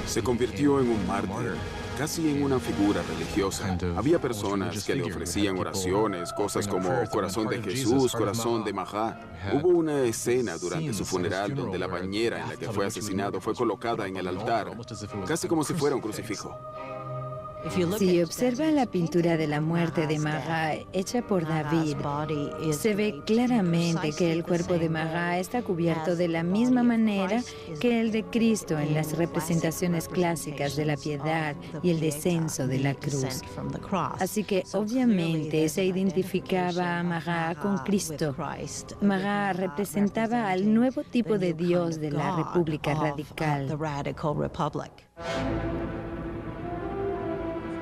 Se convirtió en un mártir, casi en una figura religiosa. Había personas que le ofrecían oraciones, cosas como Corazón de Jesús, Corazón de Marat. Hubo una escena durante su funeral donde la bañera en la que fue asesinado fue colocada en el altar, casi como si fuera un crucifijo. Si observa la pintura de la muerte de Marat hecha por David, se ve claramente que el cuerpo de Marat está cubierto de la misma manera que el de Cristo en las representaciones clásicas de la piedad y el descenso de la cruz. Así que obviamente se identificaba a Marat con Cristo. Marat representaba al nuevo tipo de Dios de la República Radical.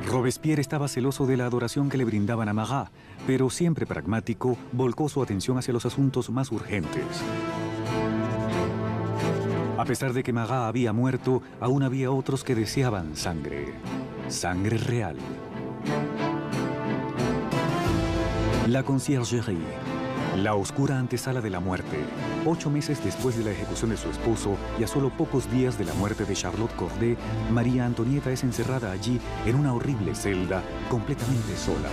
Robespierre estaba celoso de la adoración que le brindaban a Marat, pero siempre pragmático, volcó su atención hacia los asuntos más urgentes. A pesar de que Marat había muerto, aún había otros que deseaban sangre. Sangre real. La Conciergerie, la oscura antesala de la muerte. 8 meses después de la ejecución de su esposo y a solo pocos días de la muerte de Charlotte Corday, María Antonieta es encerrada allí en una horrible celda, completamente sola.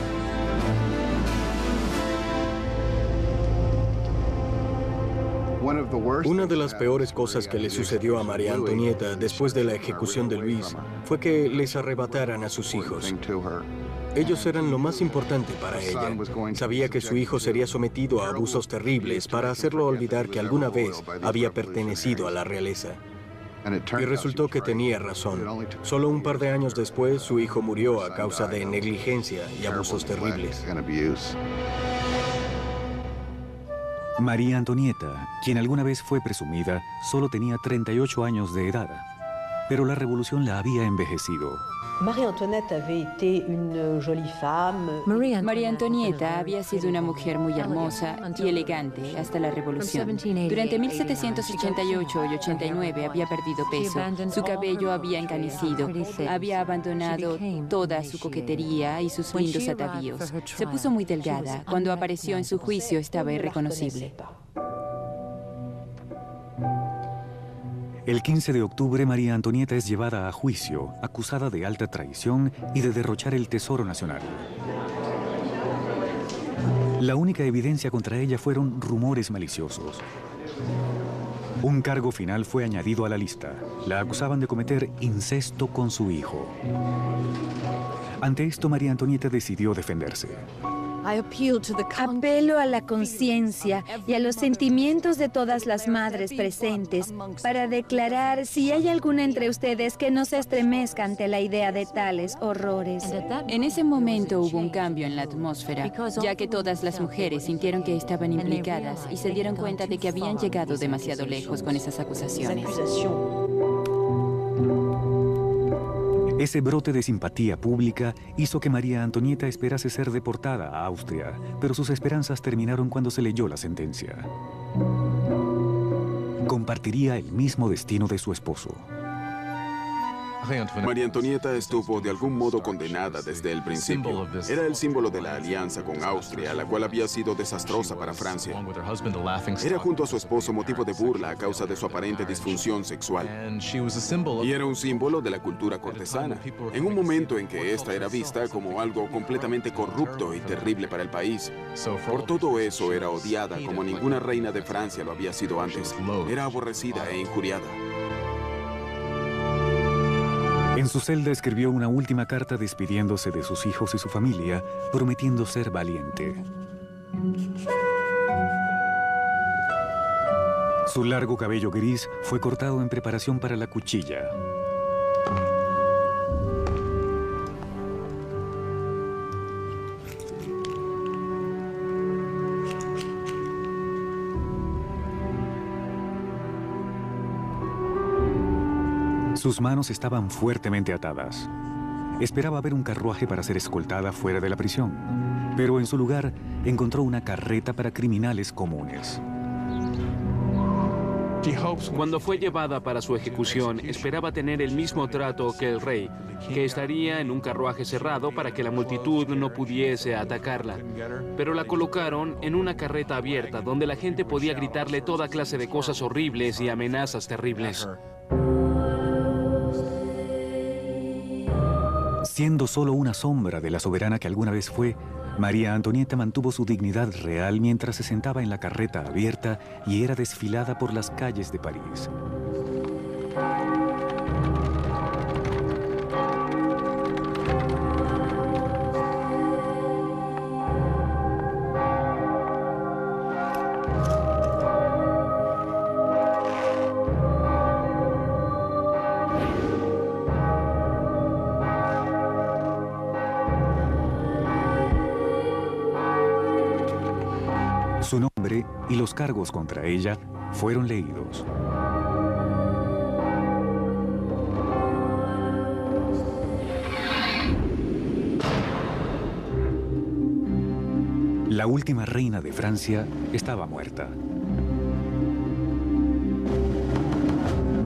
Una de las peores cosas que le sucedió a María Antonieta después de la ejecución de Luis fue que les arrebataran a sus hijos. Ellos eran lo más importante para ella. Sabía que su hijo sería sometido a abusos terribles para hacerlo olvidar que alguna vez había pertenecido a la realeza. Y resultó que tenía razón. Solo un par de años después, su hijo murió a causa de negligencia y abusos terribles. María Antonieta, quien alguna vez fue presumida, solo tenía 38 años de edad. Pero la revolución la había envejecido. María Antonieta había sido una mujer muy hermosa y elegante hasta la Revolución. Durante 1788 y 89 había perdido peso, su cabello había encanecido, había abandonado toda su coquetería y sus lindos atavíos. Se puso muy delgada. Cuando apareció en su juicio estaba irreconocible. El 15 de octubre, María Antonieta es llevada a juicio, acusada de alta traición y de derrochar el tesoro nacional. La única evidencia contra ella fueron rumores maliciosos. Un cargo final fue añadido a la lista. La acusaban de cometer incesto con su hijo. Ante esto, María Antonieta decidió defenderse. Apelo a la conciencia y a los sentimientos de todas las madres presentes para declarar si hay alguna entre ustedes que no se estremezca ante la idea de tales horrores. En ese momento hubo un cambio en la atmósfera, ya que todas las mujeres sintieron que estaban implicadas y se dieron cuenta de que habían llegado demasiado lejos con esas acusaciones. Ese brote de simpatía pública hizo que María Antonieta esperase ser deportada a Austria, pero sus esperanzas terminaron cuando se leyó la sentencia. Compartiría el mismo destino de su esposo. María Antonieta estuvo de algún modo condenada desde el principio. Era el símbolo de la alianza con Austria, la cual había sido desastrosa para Francia. Era junto a su esposo motivo de burla a causa de su aparente disfunción sexual. Y era un símbolo de la cultura cortesana, en un momento en que esta era vista como algo completamente corrupto y terrible para el país. Por todo eso era odiada como ninguna reina de Francia lo había sido antes. Era aborrecida e injuriada. En su celda escribió una última carta despidiéndose de sus hijos y su familia, prometiendo ser valiente. Su largo cabello gris fue cortado en preparación para la cuchilla. Sus manos estaban fuertemente atadas. Esperaba ver un carruaje para ser escoltada fuera de la prisión, pero en su lugar encontró una carreta para criminales comunes. Cuando fue llevada para su ejecución, esperaba tener el mismo trato que el rey, que estaría en un carruaje cerrado para que la multitud no pudiese atacarla. Pero la colocaron en una carreta abierta, donde la gente podía gritarle toda clase de cosas horribles y amenazas terribles. Siendo solo una sombra de la soberana que alguna vez fue, María Antonieta mantuvo su dignidad real mientras se sentaba en la carreta abierta y era desfilada por las calles de París. nombre y los cargos contra ella fueron leídos. La última reina de Francia estaba muerta.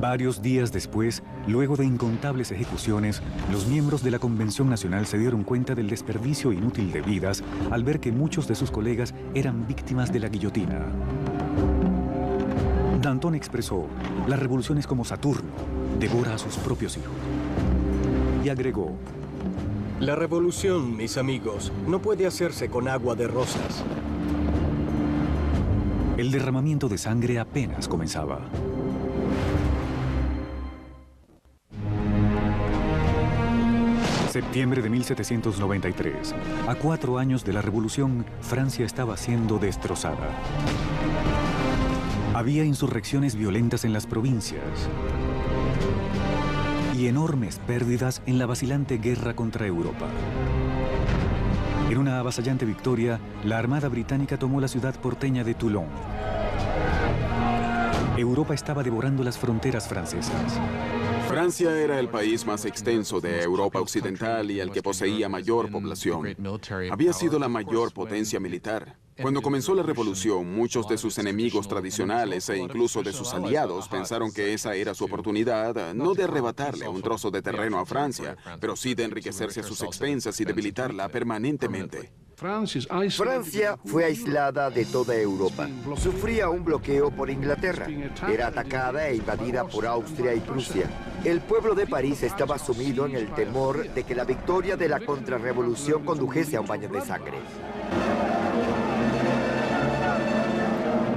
Varios días después, luego de incontables ejecuciones, los miembros de la Convención Nacional se dieron cuenta del desperdicio inútil de vidas al ver que muchos de sus colegas eran víctimas de la guillotina. Danton expresó: la revolución es como Saturno, devora a sus propios hijos. Y agregó: la revolución, mis amigos, no puede hacerse con agua de rosas. El derramamiento de sangre apenas comenzaba. Septiembre de 1793. A 4 años de la revolución, Francia estaba siendo destrozada. Había insurrecciones violentas en las provincias y enormes pérdidas en la vacilante guerra contra Europa. En una avasallante victoria, la Armada británica tomó la ciudad porteña de Toulon. Europa estaba devorando las fronteras francesas. Francia era el país más extenso de Europa Occidental y el que poseía mayor población. Había sido la mayor potencia militar. Cuando comenzó la revolución, muchos de sus enemigos tradicionales e incluso de sus aliados pensaron que esa era su oportunidad, no de arrebatarle un trozo de terreno a Francia, pero sí de enriquecerse a sus expensas y debilitarla permanentemente. Francia fue aislada de toda Europa. Sufría un bloqueo por Inglaterra. Era atacada e invadida por Austria y Prusia. El pueblo de París estaba sumido en el temor de que la victoria de la contrarrevolución condujese a un baño de sangre.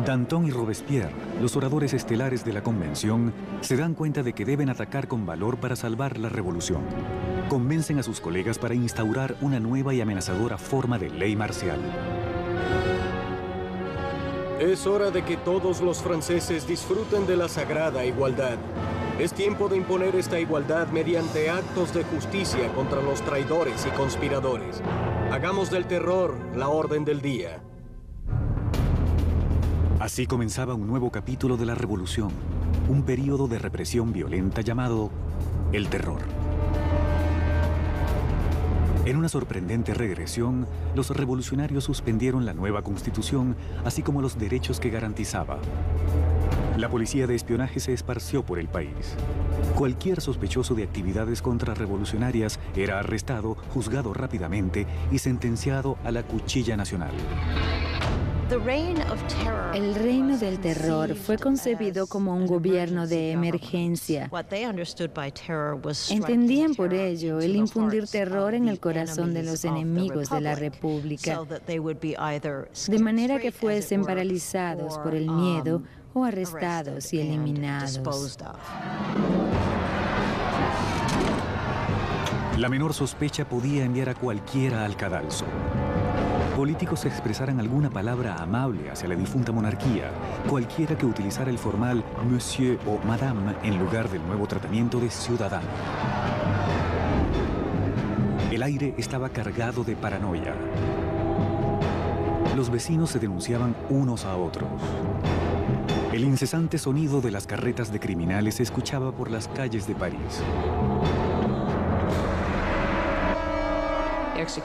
Danton y Robespierre, los oradores estelares de la Convención, se dan cuenta de que deben atacar con valor para salvar la revolución. Convencen a sus colegas para instaurar una nueva y amenazadora forma de ley marcial. Es hora de que todos los franceses disfruten de la sagrada igualdad. Es tiempo de imponer esta igualdad mediante actos de justicia contra los traidores y conspiradores. Hagamos del terror la orden del día. Así comenzaba un nuevo capítulo de la revolución, un período de represión violenta llamado el terror. En una sorprendente regresión, los revolucionarios suspendieron la nueva constitución, así como los derechos que garantizaba. La policía de espionaje se esparció por el país. Cualquier sospechoso de actividades contrarrevolucionarias era arrestado, juzgado rápidamente y sentenciado a la cuchilla nacional. El reino del terror fue concebido como un gobierno de emergencia. Entendían por ello el infundir terror en el corazón de los enemigos de la República, de manera que fuesen paralizados por el miedo o arrestados y eliminados. La menor sospecha podía enviar a cualquiera al cadalso. Políticos expresaran alguna palabra amable hacia la difunta monarquía, cualquiera que utilizara el formal monsieur o madame en lugar del nuevo tratamiento de ciudadano. El aire estaba cargado de paranoia. Los vecinos se denunciaban unos a otros. El incesante sonido de las carretas de criminales se escuchaba por las calles de París.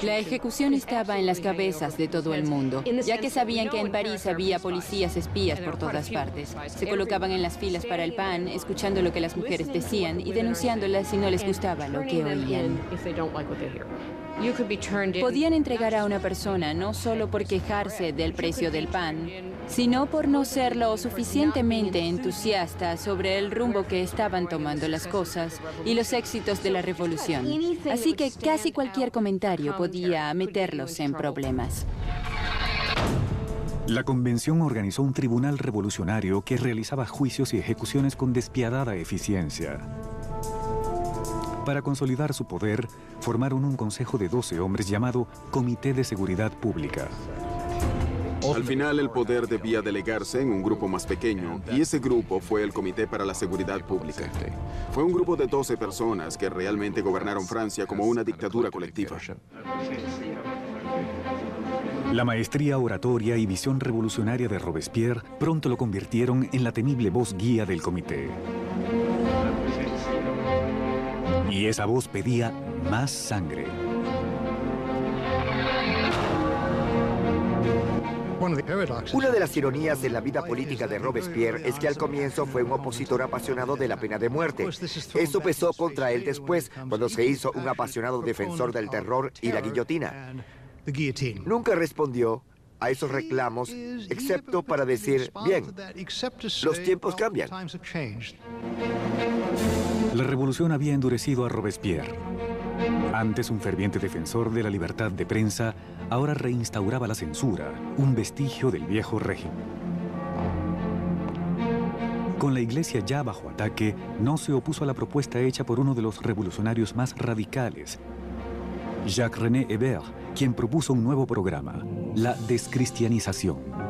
La ejecución estaba en las cabezas de todo el mundo, ya que sabían que en París había policías espías por todas partes. Se colocaban en las filas para el pan, escuchando lo que las mujeres decían y denunciándolas si no les gustaba lo que oían. Podían entregar a una persona no solo por quejarse del precio del pan, sino por no ser lo suficientemente entusiasta sobre el rumbo que estaban tomando las cosas y los éxitos de la revolución. Así que casi cualquier comentario podía meterlos en problemas. La convención organizó un tribunal revolucionario que realizaba juicios y ejecuciones con despiadada eficiencia. Para consolidar su poder, formaron un consejo de 12 hombres llamado Comité de Seguridad Pública. Al final, el poder debía delegarse en un grupo más pequeño, y ese grupo fue el Comité para la Seguridad Pública. Fue un grupo de 12 personas que realmente gobernaron Francia como una dictadura colectiva. La maestría oratoria y visión revolucionaria de Robespierre pronto lo convirtieron en la temible voz guía del comité. Y esa voz pedía más sangre. Una de las ironías en la vida política de Robespierre es que al comienzo fue un opositor apasionado de la pena de muerte. Eso pesó contra él después, cuando se hizo un apasionado defensor del terror y la guillotina. Nunca respondió a esos reclamos, excepto para decir, bien, los tiempos cambian. La revolución había endurecido a Robespierre. Antes un ferviente defensor de la libertad de prensa, ahora reinstauraba la censura, un vestigio del viejo régimen. Con la Iglesia ya bajo ataque, no se opuso a la propuesta hecha por uno de los revolucionarios más radicales, Jacques-René Hébert, quien propuso un nuevo programa, la descristianización.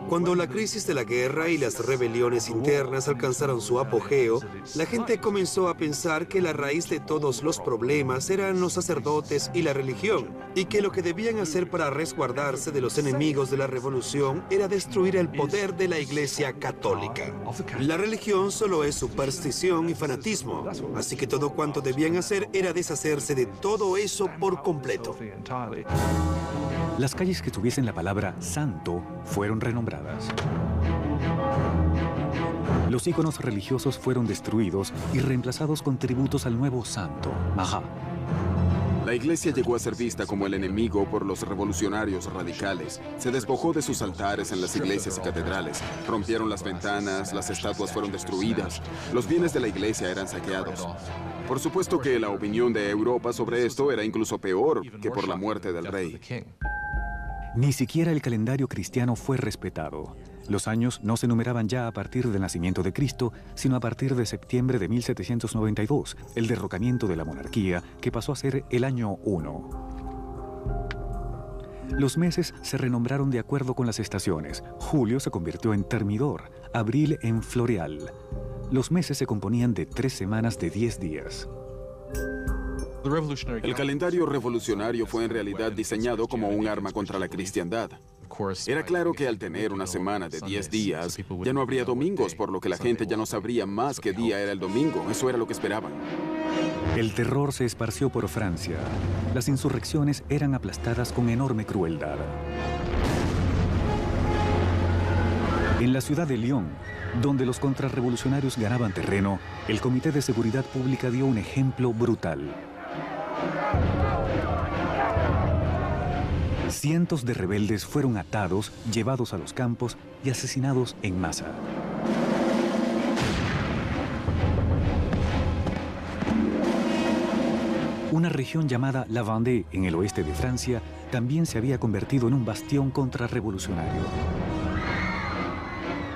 Cuando la crisis de la guerra y las rebeliones internas alcanzaron su apogeo, la gente comenzó a pensar que la raíz de todos los problemas eran los sacerdotes y la religión, y que lo que debían hacer para resguardarse de los enemigos de la revolución era destruir el poder de la Iglesia católica. La religión solo es superstición y fanatismo, así que todo cuanto debían hacer era deshacerse de todo eso por completo. Las calles que tuviesen la palabra santo fueron renombradas. Los íconos religiosos fueron destruidos y reemplazados con tributos al nuevo santo, Marat. La iglesia llegó a ser vista como el enemigo por los revolucionarios radicales. Se despojó de sus altares en las iglesias y catedrales. Rompieron las ventanas, las estatuas fueron destruidas. Los bienes de la iglesia eran saqueados. Por supuesto que la opinión de Europa sobre esto era incluso peor que por la muerte del rey. Ni siquiera el calendario cristiano fue respetado. Los años no se numeraban ya a partir del nacimiento de Cristo, sino a partir de septiembre de 1792, el derrocamiento de la monarquía, que pasó a ser el año 1. Los meses se renombraron de acuerdo con las estaciones. Julio se convirtió en Termidor, abril en Floreal. Los meses se componían de 3 semanas de 10 días. El calendario revolucionario fue en realidad diseñado como un arma contra la cristiandad. Era claro que al tener una semana de 10 días, ya no habría domingos, por lo que la gente ya no sabría más qué día era el domingo. Eso era lo que esperaban. El terror se esparció por Francia. Las insurrecciones eran aplastadas con enorme crueldad. En la ciudad de Lyon, donde los contrarrevolucionarios ganaban terreno, el Comité de Seguridad Pública dio un ejemplo brutal. Cientos de rebeldes fueron atados, llevados a los campos y asesinados en masa. Una región llamada La Vendée, en el oeste de Francia, también se había convertido en un bastión contrarrevolucionario.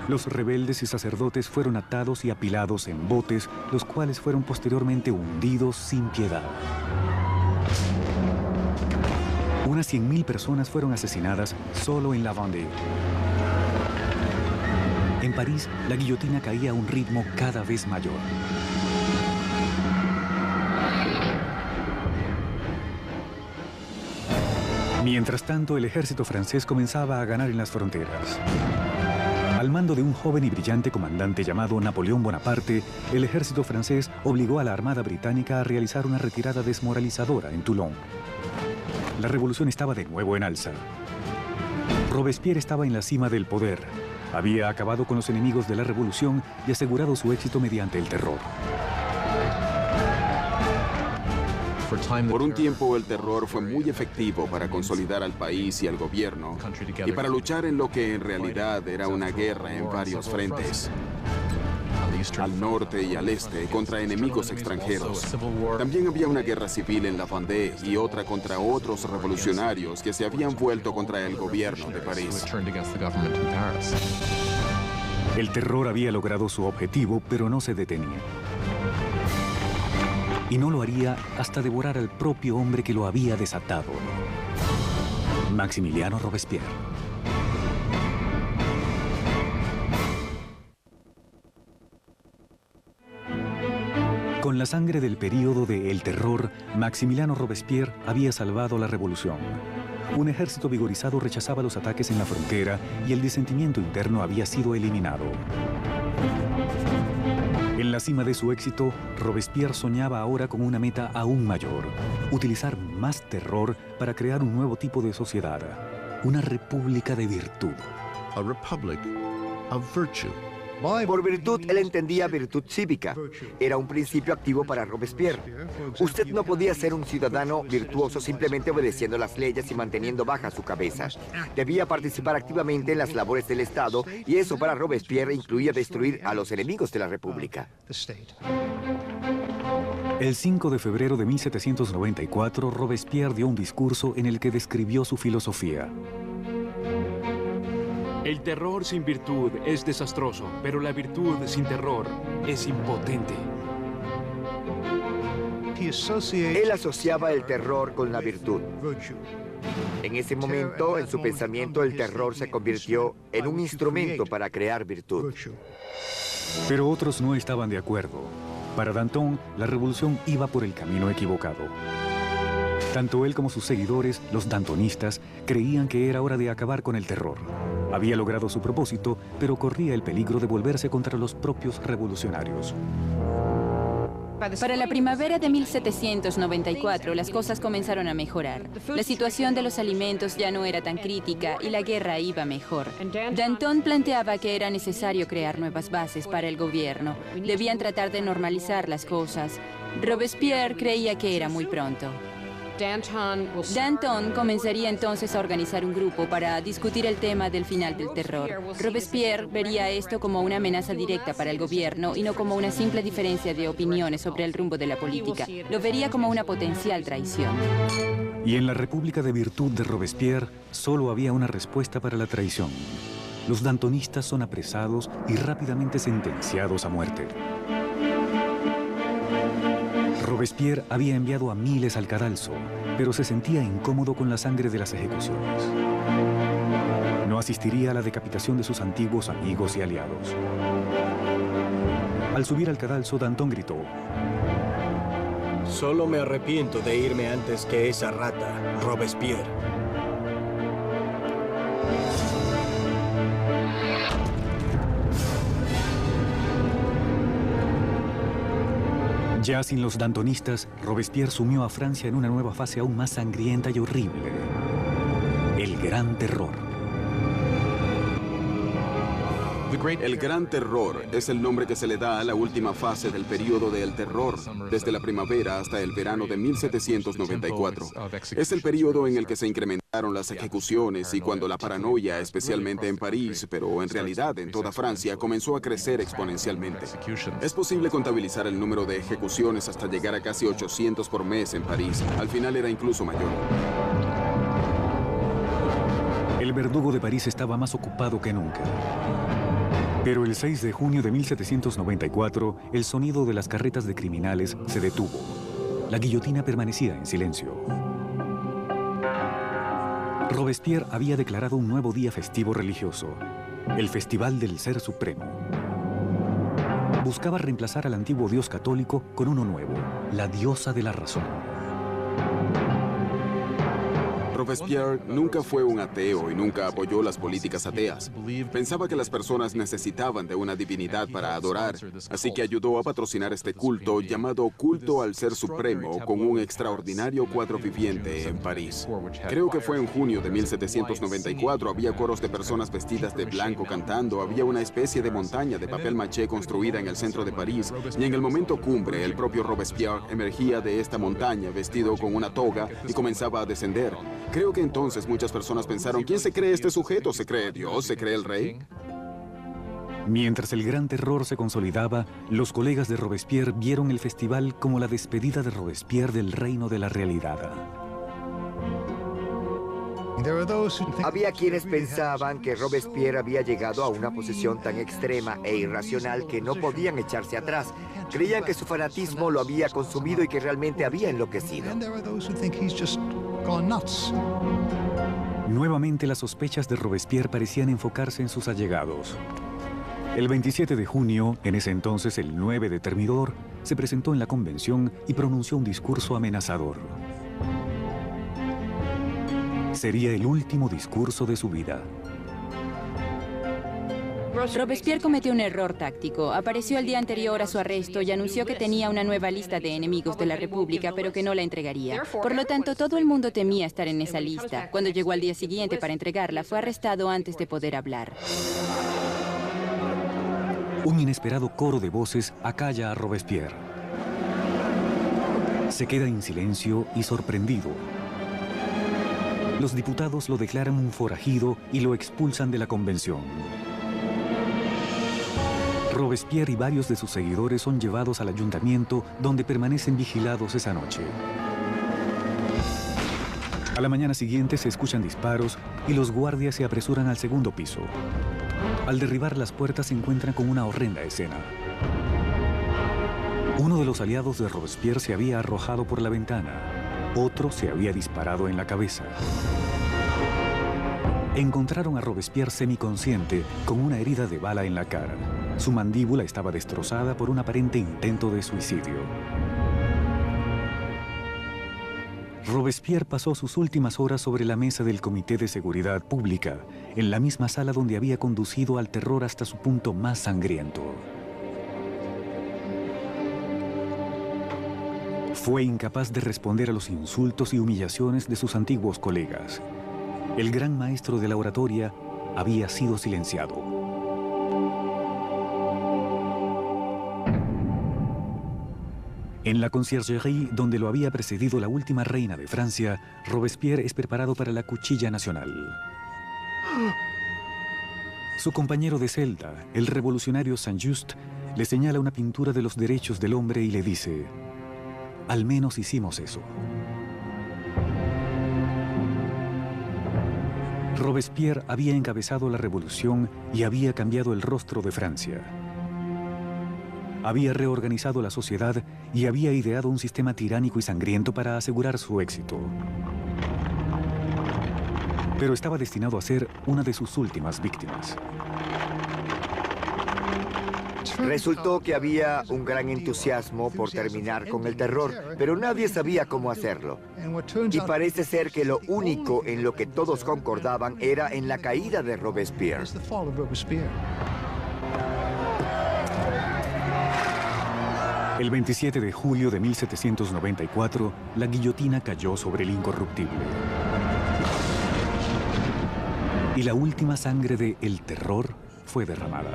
Los rebeldes y sacerdotes fueron atados y apilados en botes, los cuales fueron posteriormente hundidos sin piedad. Unas 100.000 personas fueron asesinadas solo en La Vendée. En París, la guillotina caía a un ritmo cada vez mayor. Mientras tanto, el ejército francés comenzaba a ganar en las fronteras. Al mando de un joven y brillante comandante llamado Napoleón Bonaparte, el ejército francés obligó a la Armada Británica a realizar una retirada desmoralizadora en Toulon. La revolución estaba de nuevo en alza. Robespierre estaba en la cima del poder. Había acabado con los enemigos de la revolución y asegurado su éxito mediante el terror. Por un tiempo, el terror fue muy efectivo para consolidar al país y al gobierno y para luchar en lo que en realidad era una guerra en varios frentes, al norte y al este, contra enemigos extranjeros. También había una guerra civil en La Vendée y otra contra otros revolucionarios que se habían vuelto contra el gobierno de París. El terror había logrado su objetivo, pero no se detenía. Y no lo haría hasta devorar al propio hombre que lo había desatado, Maximiliano Robespierre. Con la sangre del período de El Terror, Maximiliano Robespierre había salvado la revolución. Un ejército vigorizado rechazaba los ataques en la frontera y el disentimiento interno había sido eliminado. En la cima de su éxito, Robespierre soñaba ahora con una meta aún mayor: utilizar más terror para crear un nuevo tipo de sociedad, una república de virtud. A republic of virtue. Por virtud, él entendía virtud cívica. Era un principio activo para Robespierre. Usted no podía ser un ciudadano virtuoso simplemente obedeciendo las leyes y manteniendo baja su cabeza. Debía participar activamente en las labores del Estado, y eso para Robespierre incluía destruir a los enemigos de la República. El 5 de febrero de 1794, Robespierre dio un discurso en el que describió su filosofía. El terror sin virtud es desastroso, pero la virtud sin terror es impotente. Él asociaba el terror con la virtud. En ese momento, en su pensamiento, el terror se convirtió en un instrumento para crear virtud. Pero otros no estaban de acuerdo. Para Danton, la revolución iba por el camino equivocado. Tanto él como sus seguidores, los dantonistas, creían que era hora de acabar con el terror. Había logrado su propósito, pero corría el peligro de volverse contra los propios revolucionarios. Para la primavera de 1794, las cosas comenzaron a mejorar. La situación de los alimentos ya no era tan crítica y la guerra iba mejor. Danton planteaba que era necesario crear nuevas bases para el gobierno. Debían tratar de normalizar las cosas. Robespierre creía que era muy pronto. Danton comenzaría entonces a organizar un grupo para discutir el tema del final del terror. Robespierre vería esto como una amenaza directa para el gobierno y no como una simple diferencia de opiniones sobre el rumbo de la política. Lo vería como una potencial traición. Y en la República de Virtud de Robespierre solo había una respuesta para la traición. Los dantonistas son apresados y rápidamente sentenciados a muerte. Robespierre había enviado a miles al cadalso, pero se sentía incómodo con la sangre de las ejecuciones. No asistiría a la decapitación de sus antiguos amigos y aliados. Al subir al cadalso, Danton gritó: Solo me arrepiento de irme antes que esa rata, Robespierre. Ya sin los dantonistas, Robespierre sumió a Francia en una nueva fase aún más sangrienta y horrible: el Gran Terror. El Gran Terror es el nombre que se le da a la última fase del período del terror, desde la primavera hasta el verano de 1794. Es el período en el que se incrementaron las ejecuciones y cuando la paranoia, especialmente en París, pero en realidad en toda Francia, comenzó a crecer exponencialmente. Es posible contabilizar el número de ejecuciones hasta llegar a casi 800 por mes en París. Al final era incluso mayor. El verdugo de París estaba más ocupado que nunca. Pero el 6 de junio de 1794, el sonido de las carretas de criminales se detuvo. La guillotina permanecía en silencio. Robespierre había declarado un nuevo día festivo religioso, el Festival del Ser Supremo. Buscaba reemplazar al antiguo dios católico con uno nuevo, la diosa de la razón. Robespierre nunca fue un ateo y nunca apoyó las políticas ateas. Pensaba que las personas necesitaban de una divinidad para adorar, así que ayudó a patrocinar este culto llamado Culto al Ser Supremo con un extraordinario cuadro viviente en París. Creo que fue en junio de 1794, había coros de personas vestidas de blanco cantando, había una especie de montaña de papel maché construida en el centro de París, y en el momento cumbre el propio Robespierre emergía de esta montaña vestido con una toga y comenzaba a descender. Creo que entonces muchas personas pensaron: ¿quién se cree este sujeto? ¿Se cree Dios? ¿Se cree el rey? Mientras el Gran Terror se consolidaba, los colegas de Robespierre vieron el festival como la despedida de Robespierre del reino de la realidad. Había quienes pensaban que Robespierre había llegado a una posición tan extrema e irracional que no podían echarse atrás. Creían que su fanatismo lo había consumido y que realmente había enloquecido. Nuevamente las sospechas de Robespierre parecían enfocarse en sus allegados. El 27 de junio, en ese entonces el 9 de Thermidor, se presentó en la convención y pronunció un discurso amenazador. Sería el último discurso de su vida. Robespierre cometió un error táctico. Apareció el día anterior a su arresto y anunció que tenía una nueva lista de enemigos de la República, pero que no la entregaría. Por lo tanto, todo el mundo temía estar en esa lista. Cuando llegó al día siguiente para entregarla, fue arrestado antes de poder hablar. Un inesperado coro de voces acalla a Robespierre. Se queda en silencio y sorprendido. Los diputados lo declaran un forajido y lo expulsan de la convención. Robespierre y varios de sus seguidores son llevados al ayuntamiento, donde permanecen vigilados esa noche. A la mañana siguiente se escuchan disparos y los guardias se apresuran al segundo piso. Al derribar las puertas se encuentran con una horrenda escena. Uno de los aliados de Robespierre se había arrojado por la ventana. Otro se había disparado en la cabeza. Encontraron a Robespierre semiconsciente, con una herida de bala en la cara. Su mandíbula estaba destrozada por un aparente intento de suicidio. Robespierre pasó sus últimas horas sobre la mesa del Comité de Seguridad Pública, en la misma sala donde había conducido al terror hasta su punto más sangriento. Fue incapaz de responder a los insultos y humillaciones de sus antiguos colegas. El gran maestro de la oratoria había sido silenciado. En la conciergerie, donde lo había precedido la última reina de Francia, Robespierre es preparado para la cuchilla nacional. Su compañero de celda, el revolucionario Saint-Just, le señala una pintura de los derechos del hombre y le dice: al menos hicimos eso. Robespierre había encabezado la revolución y había cambiado el rostro de Francia. Había reorganizado la sociedad y había ideado un sistema tiránico y sangriento para asegurar su éxito. Pero estaba destinado a ser una de sus últimas víctimas. Resultó que había un gran entusiasmo por terminar con el terror, pero nadie sabía cómo hacerlo. Y parece ser que lo único en lo que todos concordaban era en la caída de Robespierre. El 27 de julio de 1794, la guillotina cayó sobre el incorruptible. Y la última sangre de El Terror fue derramada.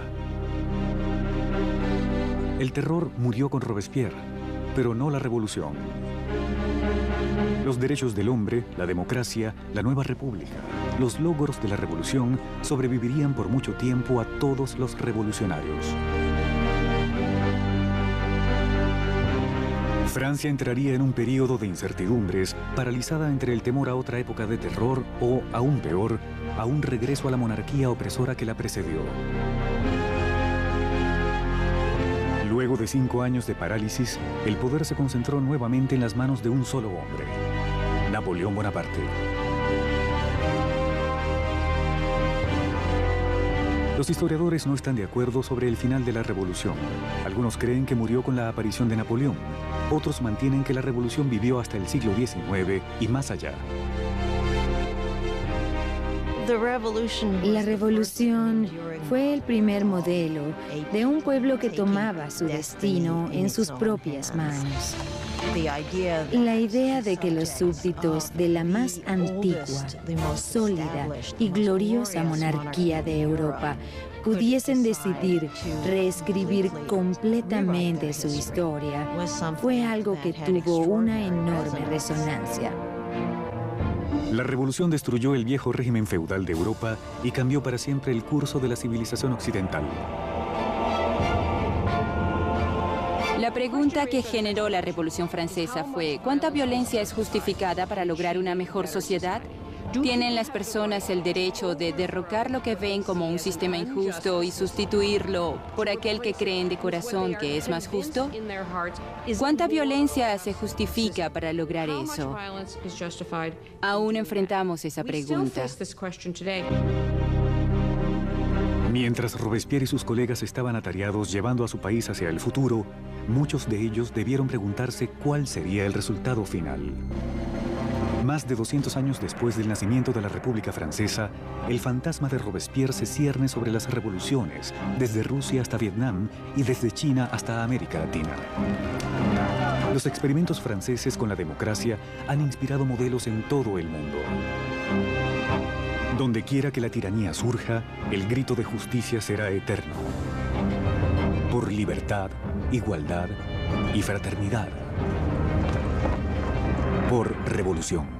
El terror murió con Robespierre, pero no la revolución. Los derechos del hombre, la democracia, la nueva república, los logros de la revolución sobrevivirían por mucho tiempo a todos los revolucionarios. Francia entraría en un período de incertidumbres, paralizada entre el temor a otra época de terror o, aún peor, a un regreso a la monarquía opresora que la precedió. Luego de 5 años de parálisis, el poder se concentró nuevamente en las manos de un solo hombre: Napoleón Bonaparte. Los historiadores no están de acuerdo sobre el final de la revolución. Algunos creen que murió con la aparición de Napoleón. Otros mantienen que la revolución vivió hasta el siglo XIX y más allá. La revolución fue el primer modelo de un pueblo que tomaba su destino en sus propias manos. La idea de que los súbditos de la más antigua, sólida y gloriosa monarquía de Europa pudiesen decidir reescribir completamente su historia fue algo que tuvo una enorme resonancia. La revolución destruyó el viejo régimen feudal de Europa y cambió para siempre el curso de la civilización occidental. La pregunta que generó la Revolución Francesa fue: ¿cuánta violencia es justificada para lograr una mejor sociedad? ¿Tienen las personas el derecho de derrocar lo que ven como un sistema injusto y sustituirlo por aquel que creen de corazón que es más justo? ¿Cuánta violencia se justifica para lograr eso? Aún enfrentamos esa pregunta. Mientras Robespierre y sus colegas estaban atareados llevando a su país hacia el futuro, muchos de ellos debieron preguntarse cuál sería el resultado final. Más de 200 años después del nacimiento de la República Francesa, el fantasma de Robespierre se cierne sobre las revoluciones, desde Rusia hasta Vietnam y desde China hasta América Latina. Los experimentos franceses con la democracia han inspirado modelos en todo el mundo. Donde quiera que la tiranía surja, el grito de justicia será eterno. Por libertad, igualdad y fraternidad. Por revolución.